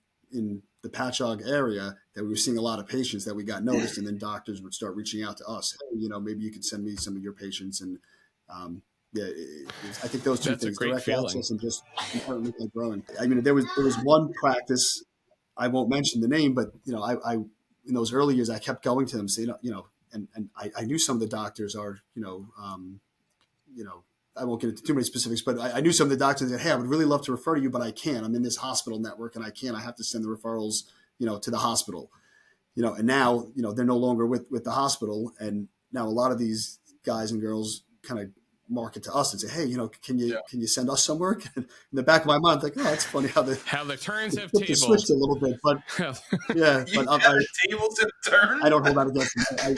the Patchogue area, that we were seeing a lot of patients that we got noticed, and then doctors would start reaching out to us. Hey, maybe you could send me some of your patients. And I think those two things, direct access and just importantly growing. There was one practice, I won't mention the name, but I in those early years I kept going to them, saying, and I knew some of the doctors are, I won't get into too many specifics, but I knew some of the doctors that, hey, I would really love to refer to you, but I can't. I'm in this hospital network and I can't. I have to send the referrals, to the hospital. And now, they're no longer with the hospital. And now a lot of these guys and girls kind of market to us and say, hey, can you send us some work? And in the back of my mind, I'm like, oh, it's funny how the turns have tabled. Switched a little bit, but yeah, but the tables have turned. I don't hold that against them.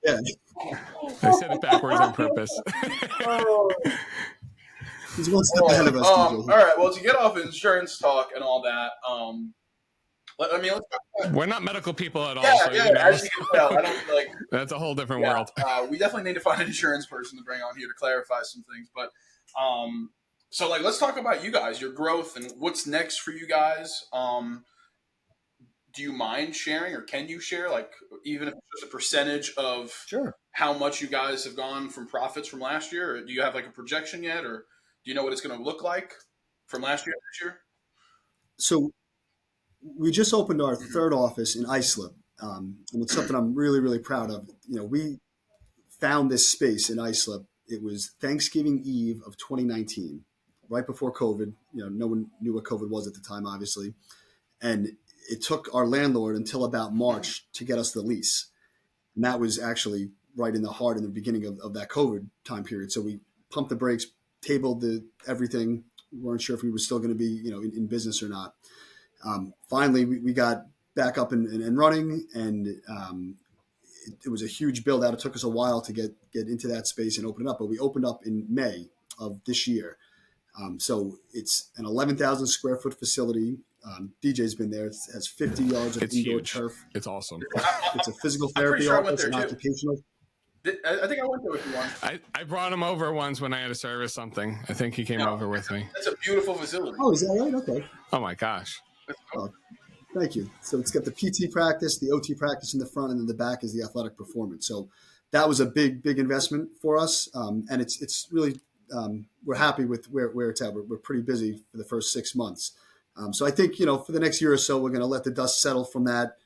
Yeah. I said it backwards on purpose. He's one step ahead of us, DJ. All right. Well, to get off insurance talk and all that, let's talk about. We're not medical people at all. Yeah, So, yeah. you know, As you can tell, I don't like. that's a whole different Yeah, world. we definitely need to find an insurance person to bring on here to clarify some things. But so like, let's talk about you guys, your growth, and what's next for you guys. Do you mind sharing, or can you share, like, even if it's just a percentage of Sure. how much you guys have gone from profits from last year? Or do you have like a projection yet, or do you know what it's going to look like from last year to this year? So we just opened our third office in Islip, and it's something I'm really, really proud of. You know, we found this space in Islip. It was Thanksgiving Eve of 2019, right before COVID. You know, no one knew what COVID was at the time, obviously, and it took our landlord until about March to get us the lease, and that was actually right in the heart in the beginning of that COVID time period. So we pumped the brakes, tabled everything. We weren't sure if we were still going to be, in business or not. Finally, we got back up and running, and it was a huge build out. It took us a while to get into that space and open it up, but we opened up in May of this year. So it's an 11,000 square foot facility. DJ's been there. It has 50 yards of indoor huge. turf. It's awesome. It's a physical I'm pretty therapy sure I went office, there an too. occupational. I think I went there with you once. I brought him over once when I had to service something. I think he came over with me. That's a beautiful facility. Oh, is that right? Okay. Oh my gosh. Oh, thank you. So it's got the PT practice, the OT practice in the front, and then the back is the athletic performance. So that was a big investment for us, and it's really we're happy with where it's at. We're pretty busy for the first 6 months. So I think for the next year or so, we're going to let the dust settle from that,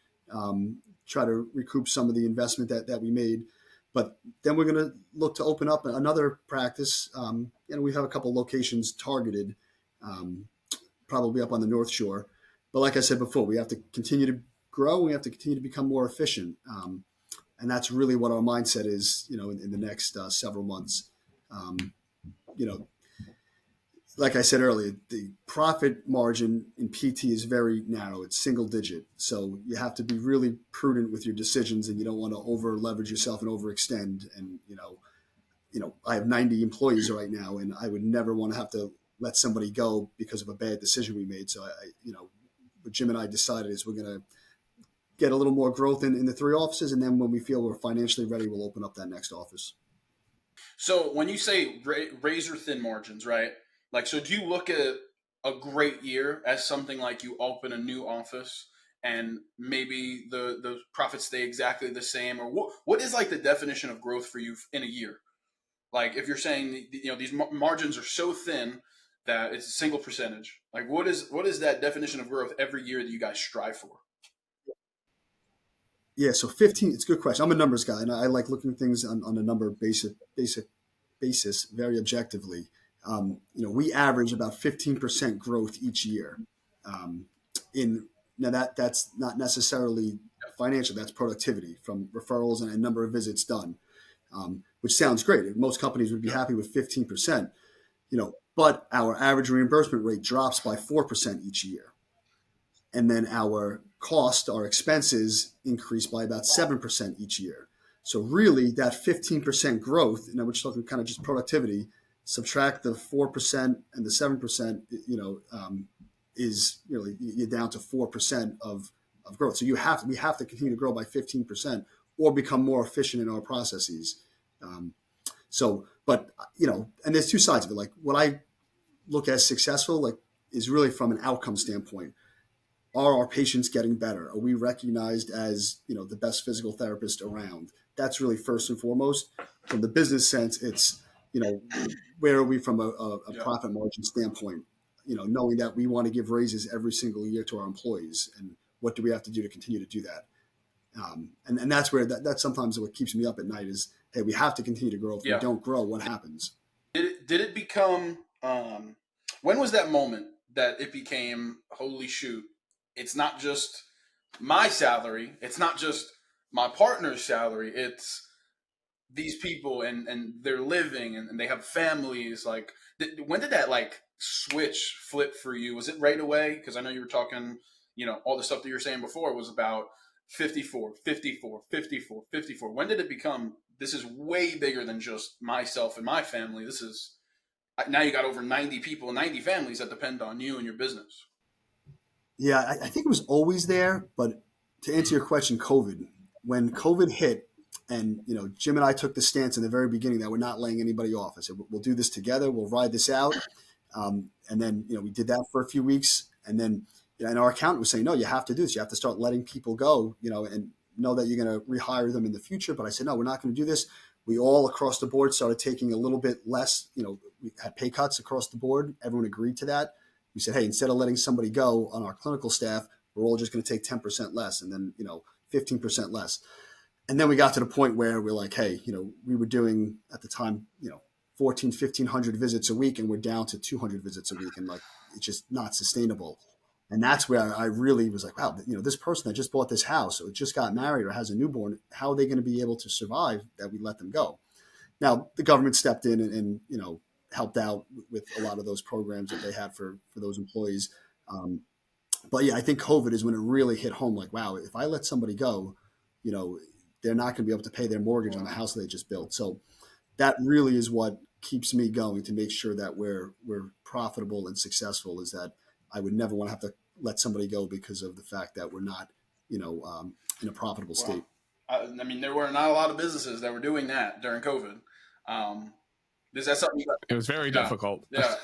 try to recoup some of the investment that we made. But then we're going to look to open up another practice. We have a couple locations targeted, probably up on the North Shore. But like I said before, we have to continue to grow. We have to continue to become more efficient. And that's really what our mindset is, in the next several months. Like I said earlier, the profit margin in PT is very narrow. It's single digit. So you have to be really prudent with your decisions, and you don't want to over leverage yourself and overextend. And, I have 90 employees right now, and I would never want to have to let somebody go because of a bad decision we made. So what Jim and I decided is we're going to get a little more growth in the 3 offices. And then when we feel we're financially ready, we'll open up that next office. So when you say razor thin margins, right? Like, so do you look at a great year as something like you open a new office and maybe the profits stay exactly the same? Or what is like the definition of growth for you in a year? Like, if you're saying, these margins are so thin that it's a single percentage, like what is that definition of growth every year that you guys strive for? Yeah, so 15, it's a good question. I'm a numbers guy, and I like looking at things on a number basis very objectively. We average about 15% growth each year. Now that's not necessarily financial, that's productivity from referrals and a number of visits done, which sounds great. Most companies would be happy with 15%, but our average reimbursement rate drops by 4% each year. And then our expenses increase by about 7% each year. So really that 15% growth, we're just talking kind of just productivity, subtract the 4% and the 7%, is really, you're down to 4% of growth. So we have to continue to grow by 15% or become more efficient in our processes. And there's 2 sides of it. Like, what I look as successful, like, is really from an outcome standpoint. Are our patients getting better? Are we recognized as, the best physical therapist around? That's really first and foremost. From the business sense, it's, where are we from a profit margin standpoint? Knowing that we want to give raises every single year to our employees, and what do we have to do to continue to do that? And that's where that's sometimes what keeps me up at night is, hey, we have to continue to grow. If we don't grow, what happens? Did it become, when was that moment that it became, holy shoot, it's not just my salary, it's not just my partner's salary, it's these people and they're living and they have families. Like, when did that like switch flip for you? Was it right away? Because I know you were talking, all the stuff that you were saying before was about 54, 54, 54, 54. When did it become, this is way bigger than just myself and my family? This is, now you got over 90 people, 90 families that depend on you and your business. Yeah, I think it was always there. But to answer your question, COVID, when COVID hit, and Jim and I took the stance in the very beginning that we're not laying anybody off. I said we'll do this together. We'll ride this out. And then we did that for a few weeks, and then and our accountant was saying, no, you have to do this. You have to start letting people go, and know that you're going to rehire them in the future. But I said, no, we're not going to do this. We all across the board started taking a little bit less. We had pay cuts across the board. Everyone agreed to that. We said, hey, instead of letting somebody go on our clinical staff, we're all just going to take 10% less, and then 15% less. And then we got to the point where we're like, hey, we were doing at the time, 1,100 visits a week, and we're down to 200 visits a week, and like it's just not sustainable. And that's where I really was like, wow, this person that just bought this house or just got married or has a newborn, how are they going to be able to survive that we let them go? Now the government stepped in and helped out with a lot of those programs that they had for those employees. But yeah, I think COVID is when it really hit home. Like, wow, if I let somebody go, they're not going to be able to pay their mortgage on the house they just built. So that really is what keeps me going to make sure that we're profitable and successful, is that I would never want to have to let somebody go because of the fact that we're not, in a profitable state. I mean, there were not a lot of businesses that were doing that during COVID. Is that something it was very difficult. Yeah.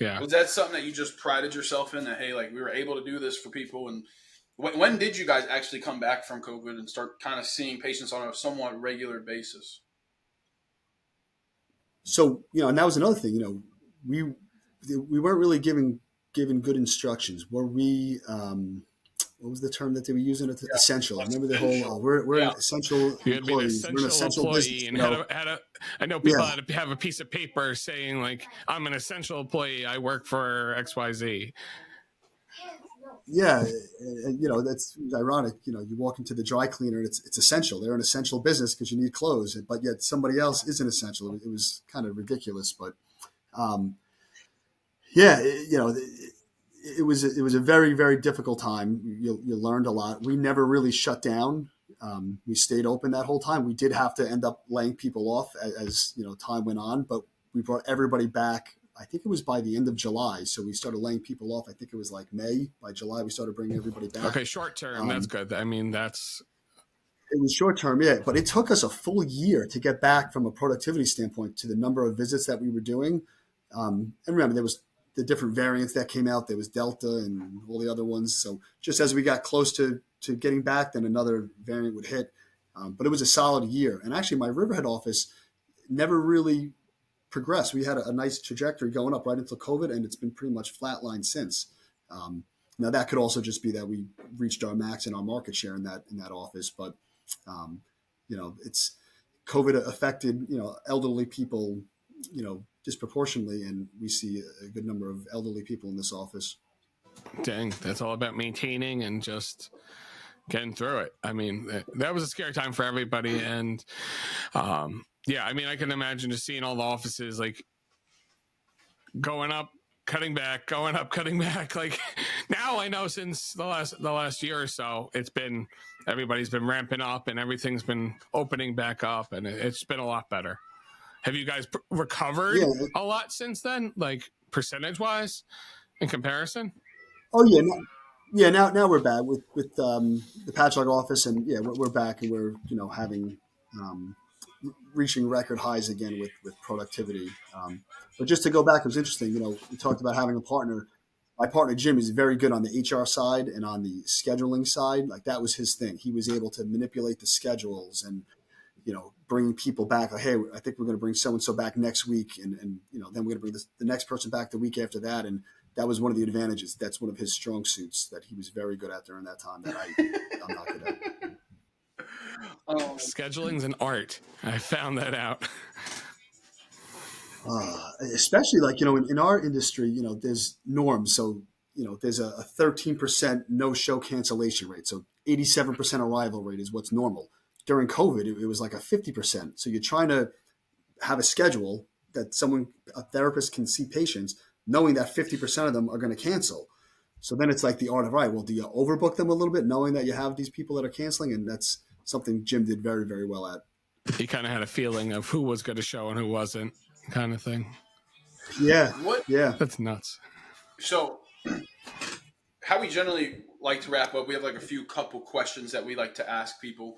Yeah. Was that something that you just prided yourself in, that, hey, like we were able to do this for people? And when did you guys actually come back from COVID and start kind of seeing patients on a somewhat regular basis? So, and that was another thing, we weren't really given good instructions. Were we, what was the term that they were using? Essential. I remember the whole, we're an essential employees. We're an essential employee. business. And I know people had to have a piece of paper saying like, I'm an essential employee. I work for XYZ. Yeah. And, that's ironic. You walk into the dry cleaner and it's essential. They're an essential business because you need clothes, but yet somebody else isn't essential. It was kind of ridiculous, but it was a very, very difficult time. You learned a lot. We never really shut down. We stayed open that whole time. We did have to end up laying people off as time went on, but we brought everybody back. I think it was by the end of July. So we started laying people off. I think it was like May. By July, we started bringing everybody back. Okay, short term. That's good. I mean, it was short term, yeah. But it took us a full year to get back from a productivity standpoint to the number of visits that we were doing. And remember, there was the different variants that came out. There was Delta and all the other ones. So just as we got close to getting back, then another variant would hit. But it was a solid year. And actually, my Riverhead office never really progressed. We had a nice trajectory going up right until COVID, and it's been pretty much flatlined since. Now that could also just be that we reached our max in our market share in that office. But it's COVID affected elderly people disproportionately, and we see a good number of elderly people in this office. Dang, that's all about maintaining and just getting through it. I mean, that was a scary time for everybody, and I mean, I can imagine just seeing all the offices like going up, cutting back, going up, cutting back. Like now, I know since the last year or so, everybody's been ramping up and everything's been opening back up, and it's been a lot better. Have you guys recovered a lot since then, like percentage wise, in comparison? Oh yeah, now we're back with the Patchogue office, and we're back, and we're having reaching record highs again with productivity. But just to go back, it was interesting. We talked about having a partner. My partner Jim is very good on the HR side and on the scheduling side. Like that was his thing. He was able to manipulate the schedules and bringing people back. Like, hey, I think we're going to bring so-and-so back next week. And then we're going to bring the next person back the week after that. And that was one of the advantages. That's one of his strong suits that he was very good at during that time that I'm not good at. Scheduling's an art. I found that out. Especially like, in our industry, there's norms. So, there's a 13% no-show cancellation rate. So 87% arrival rate is what's normal. During COVID, it was like a 50%. So you're trying to have a schedule that a therapist can see patients, knowing that 50% of them are going to cancel. So then it's like the art of, all right, well, do you overbook them a little bit, knowing that you have these people that are canceling? And that's something Jim did very, very well at. He kind of had a feeling of who was going to show and who wasn't, kind of thing. Yeah. What? Yeah. That's nuts. So, how we generally like to wrap up, we have like a few couple questions that we like to ask people.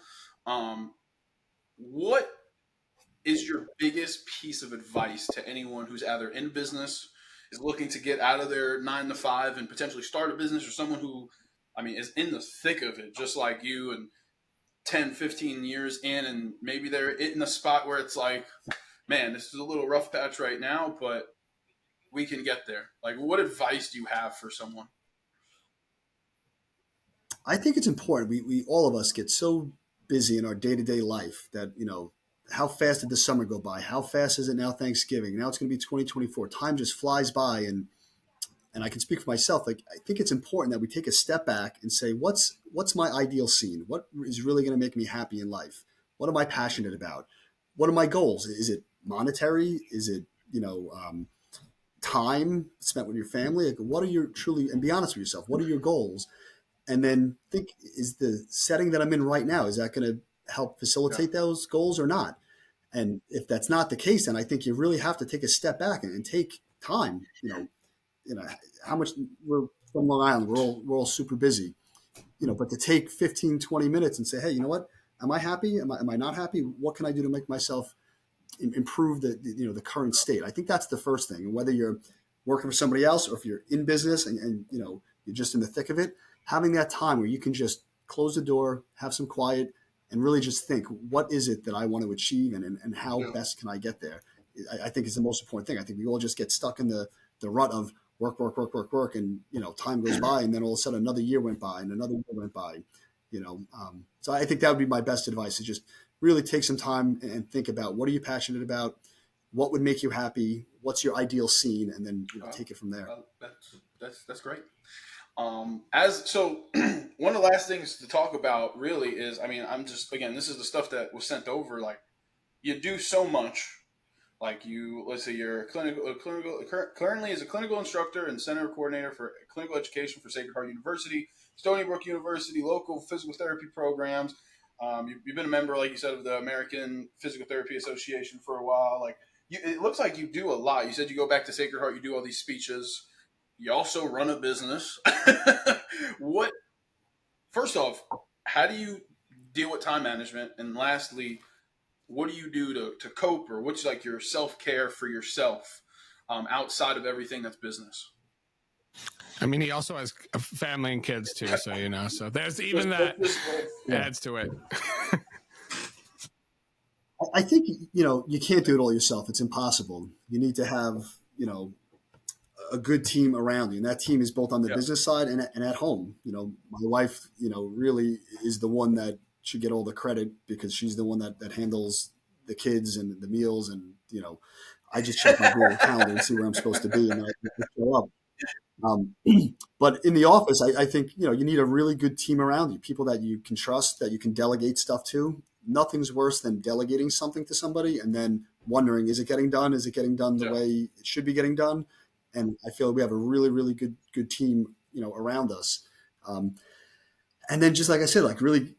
What is your biggest piece of advice to anyone who's either in business, is looking to get out of their 9 to 5 and potentially start a business, or someone who, I mean, is in the thick of it, just like you, and 10, 15 years in, and maybe they're in a spot where it's like, man, this is a little rough patch right now, but we can get there. Like, what advice do you have for someone? I think it's important. We all of us get so busy in our day-to-day life that, how fast did the summer go by? How fast is it now Thanksgiving? Now it's going to be 2024. Time just flies by. And I can speak for myself. Like, I think it's important that we take a step back and say, what's my ideal scene? What is really going to make me happy in life? What am I passionate about? What are my goals? Is it monetary? Is it, time spent with your family? Like, what are your truly, and be honest with yourself, what are your goals? And then think, is the setting that I'm in right now, is that going to help facilitate those goals or not? And if that's not the case, then I think you really have to take a step back and take time. How much, we're from Long Island, we're all super busy, but to take 15, 20 minutes and say, hey, you know what? Am I happy? Am I not happy? What can I do to make myself improve the current state? I think that's the first thing. And whether you're working for somebody else or if you're in business and you're just in the thick of it, having that time where you can just close the door, have some quiet, and really just think, what is it that I want to achieve, and how best can I get there? I think is the most important thing. I think we all just get stuck in the rut of work, and time goes by, and then all of a sudden another year went by and another year went by. So I think that would be my best advice: to just really take some time and think about, what are you passionate about, what would make you happy, what's your ideal scene, and then take it from there. That's great. So one of the last things to talk about really is, I mean, again, this is the stuff that was sent over. Like, you do so much. Like, let's say you're currently is a clinical instructor and center coordinator for clinical education for Sacred Heart University, Stony Brook University, local physical therapy programs. You've been a member, like you said, of the American Physical Therapy Association for a while. Like, it looks like you do a lot. You said you go back to Sacred Heart, you do all these speeches. You also run a business. First off, how do you deal with time management? And lastly, what do you do to cope, or what's like your self-care for yourself outside of everything that's business? I mean, he also has a family and kids too, so so there's even that adds to it. I think you can't do it all yourself. It's impossible. You need to have a good team around you, and that team is both on the business side and at home. My wife, really is the one that should get all the credit, because she's the one that handles the kids and the meals, and I just check my Google Calendar and see where I'm supposed to be, and then I show up. But in the office, I think you need a really good team around you, people that you can trust, that you can delegate stuff to. Nothing's worse than delegating something to somebody and then wondering, is it getting done? Is it getting done the way it should be getting done? And I feel we have a really, really good team, around us. And then, just like I said, like, really,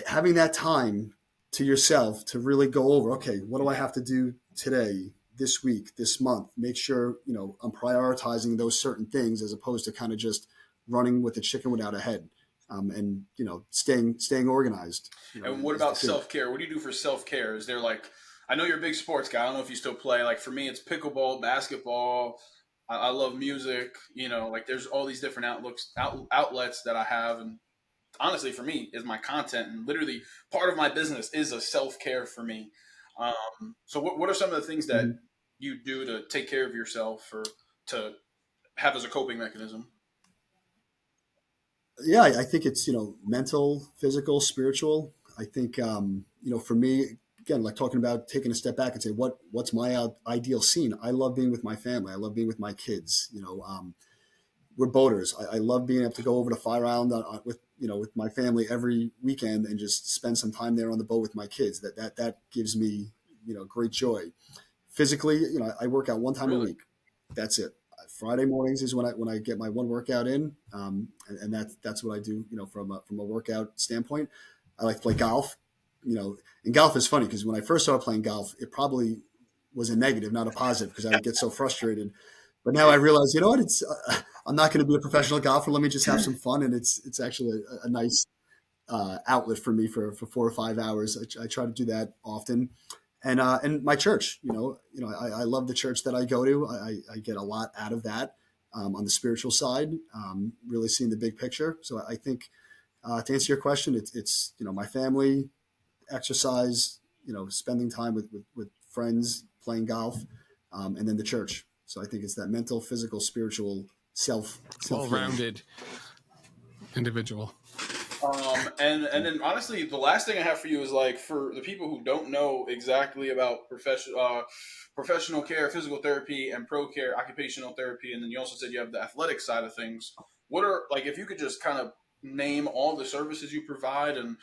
having that time to yourself to really go over, okay, what do I have to do today, this week, this month? Make sure, I'm prioritizing those certain things, as opposed to kind of just running with a chicken without a head. And staying organized. And what about self-care? What do you do for self-care? Is there, like, I know you're a big sports guy. I don't know if you still play. Like, for me, it's pickleball, basketball. I love music. Like, there's all these different outlets that I have, and honestly, for me, is my content, and literally part of my business is a self-care for me. So what are some of the things that you do to take care of yourself, or to have as a coping mechanism? Yeah, I think it's, mental, physical, spiritual. I think, for me, again, like, talking about taking a step back and say, what's my ideal scene? I love being with my family. I love being with my kids. We're boaters. I love being able to go over to Fire Island with my family every weekend and just spend some time there on the boat with my kids. That gives me, great joy. Physically, I work out one time a week. That's it. Friday mornings is when I get my one workout in, and that's what I do. From a workout standpoint, I like to play golf. And golf is funny because when I first started playing golf, it probably was a negative, not a positive, because I would get so frustrated. But now I realize, you know what? I'm not going to be a professional golfer. Let me just have some fun, and it's actually a nice outlet for me for 4 or 5 hours. I try to do that often, and my church. I love the church that I go to. I get a lot out of that on the spiritual side. Really seeing the big picture. So I think to answer your question, it's my family, exercise, spending time with friends, playing golf, and then the church. So I think it's that mental, physical, spiritual self well-rounded individual. And then honestly, the last thing I have for you is like for the people who don't know exactly about professional care, physical therapy, and pro care, occupational therapy, and then you also said you have the athletic side of things. What are like if you could just kind of name all the services you provide and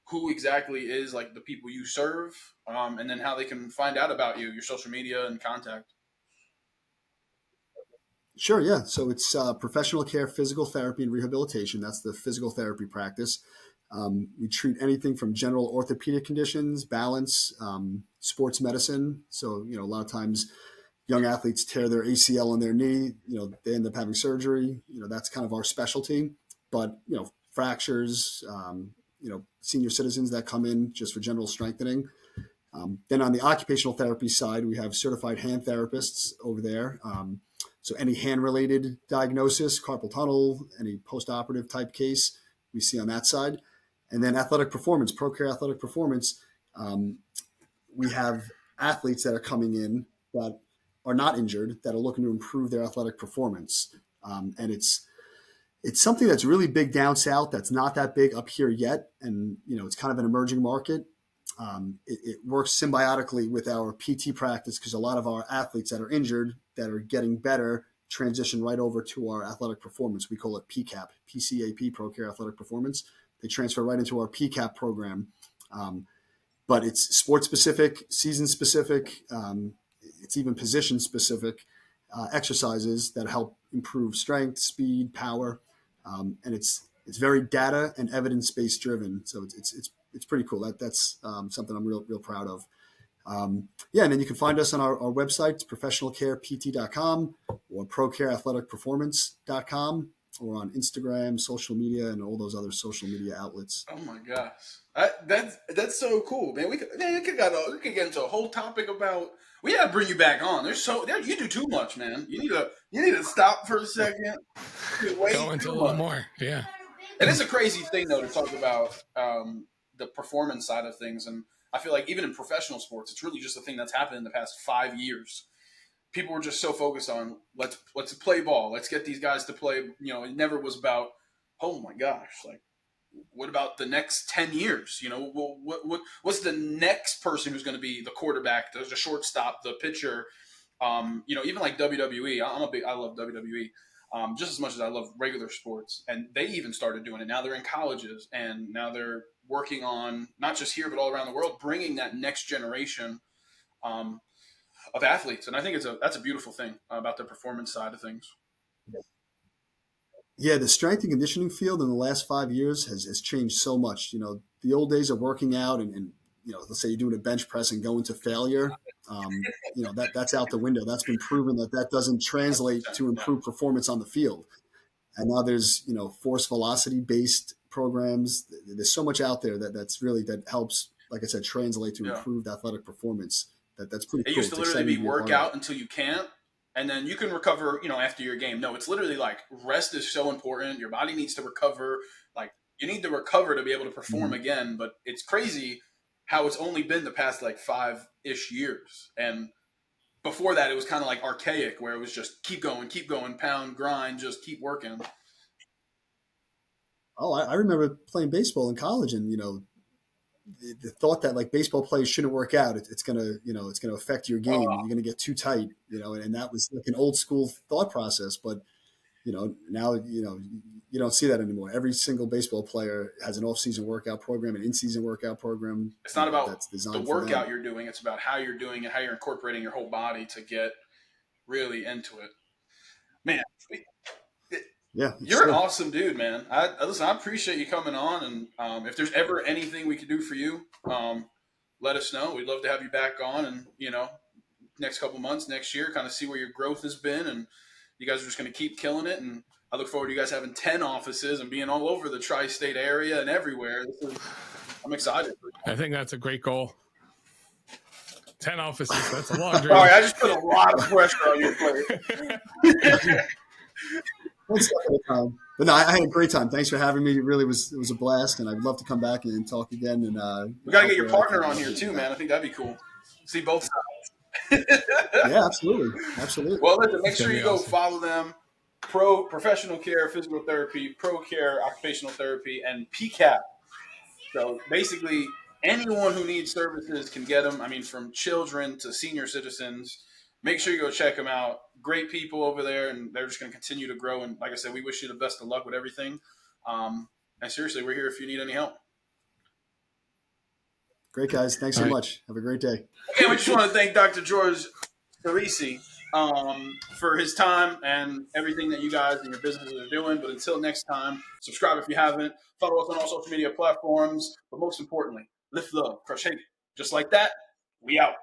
who exactly is like the people you serve, and then how they can find out about you, your social media and contact. Sure, yeah. So it's professional care, physical therapy, and rehabilitation. That's the physical therapy practice. We treat anything from general orthopedic conditions, balance, sports medicine. So, a lot of times young athletes tear their ACL in their knee, they end up having surgery. That's kind of our specialty. But, fractures, senior citizens that come in just for general strengthening. Then on the occupational therapy side, we have certified hand therapists over there. So any hand-related diagnosis, carpal tunnel, any post-operative type case, we see on that side. And then athletic performance, pro care athletic performance, we have athletes that are coming in that are not injured, that are looking to improve their athletic performance. And it's something that's really big down south that's not that big up here yet. And, it's kind of an emerging market. It works symbiotically with our PT practice because a lot of our athletes that are injured, that are getting better, transition right over to our athletic performance. We call it PCAP, PCAP, Pro Care Athletic Performance. They transfer right into our PCAP program. But it's sports specific, season specific. It's even position specific exercises that help improve strength, speed, power. And it's very data and evidence based driven. So it's pretty cool. That's something I'm real proud of. And then you can find us on our website, professionalcarept.com or procareathleticperformance.com or on Instagram, social media, and all those other social media outlets. Oh my gosh, that's so cool, man. We could get into a whole topic about. We gotta bring you back on. You do too much, man. You need to stop for a second. Go into a little more, yeah. It is a crazy thing though to talk about the performance side of things, and I feel like even in professional sports, it's really just a thing that's happened in the past 5 years. People were just so focused on let's play ball, let's get these guys to play. It never was about, oh my gosh, like what about the next 10 years? What's the next person who's going to be the quarterback, the shortstop, the pitcher? Even like WWE. I love WWE. Just as much as I love regular sports, and they even started doing it. Now they're in colleges, and now they're working on not just here but all around the world, bringing that next generation of athletes. And I think that's a beautiful thing about the performance side of things. Yeah, the strength and conditioning field in the last 5 years has changed so much. The old days of working out and let's say you're doing a bench press and going to failure, that's out the window. That's been proven that doesn't translate to improved performance on the field. And now there's, force velocity based programs. There's so much out there that helps, like I said, translate to improved athletic performance. That's pretty cool. It used to literally be work out until you can't, and then you can recover, after your game. No, it's literally like rest is so important. Your body needs to recover. Like you need to recover to be able to perform again. But it's crazy how it's only been the past like 5-ish years. And before that, it was kind of like archaic where it was just keep going, pound, grind, just keep working. Oh, I remember playing baseball in college and, the thought that like baseball players shouldn't work out. It's going to affect your game. You're going to get too tight, and that was like an old school thought process. But, now, you don't see that anymore. Every single baseball player has an off-season workout program, an in-season workout program. It's not about the workout you're doing. It's about how you're doing it, how you're incorporating your whole body to get really into it. Man, Yeah, you're an true. awesome dude, man. Listen, I appreciate you coming on, and if there's ever anything we can do for you, let us know. We'd love to have you back on, and next couple months, next year, kind of see where your growth has been, and you guys are just going to keep killing it. And I look forward to you guys having 10 offices and being all over the tri-state area and everywhere. I'm excited. I think that's a great goal. 10 offices, that's a long dream. Sorry, I just put a lot of pressure on your plate. One step at a time. But no, I had a great time. Thanks for having me. It was a blast, and I'd love to come back and talk again. And we got to get your partner on here too, man. I think that'd be cool. See both sides. Yeah, absolutely. Absolutely. Well, listen, make sure you go follow them. Professional Care, Physical Therapy, Pro Care, Occupational Therapy, and PCAP. So basically, anyone who needs services can get them. I mean, from children to senior citizens. Make sure you go check them out. Great people over there, and they're just going to continue to grow. And like I said, we wish you the best of luck with everything. And seriously, we're here if you need any help. Great, guys. Thanks so much. Have a great day. Okay, we just want to thank Dr. George Ciresi for his time and everything that you guys and your businesses are doing. But until next time, subscribe if you haven't. Follow us on all social media platforms. But most importantly, lift love, crush hate. Just like that, we out.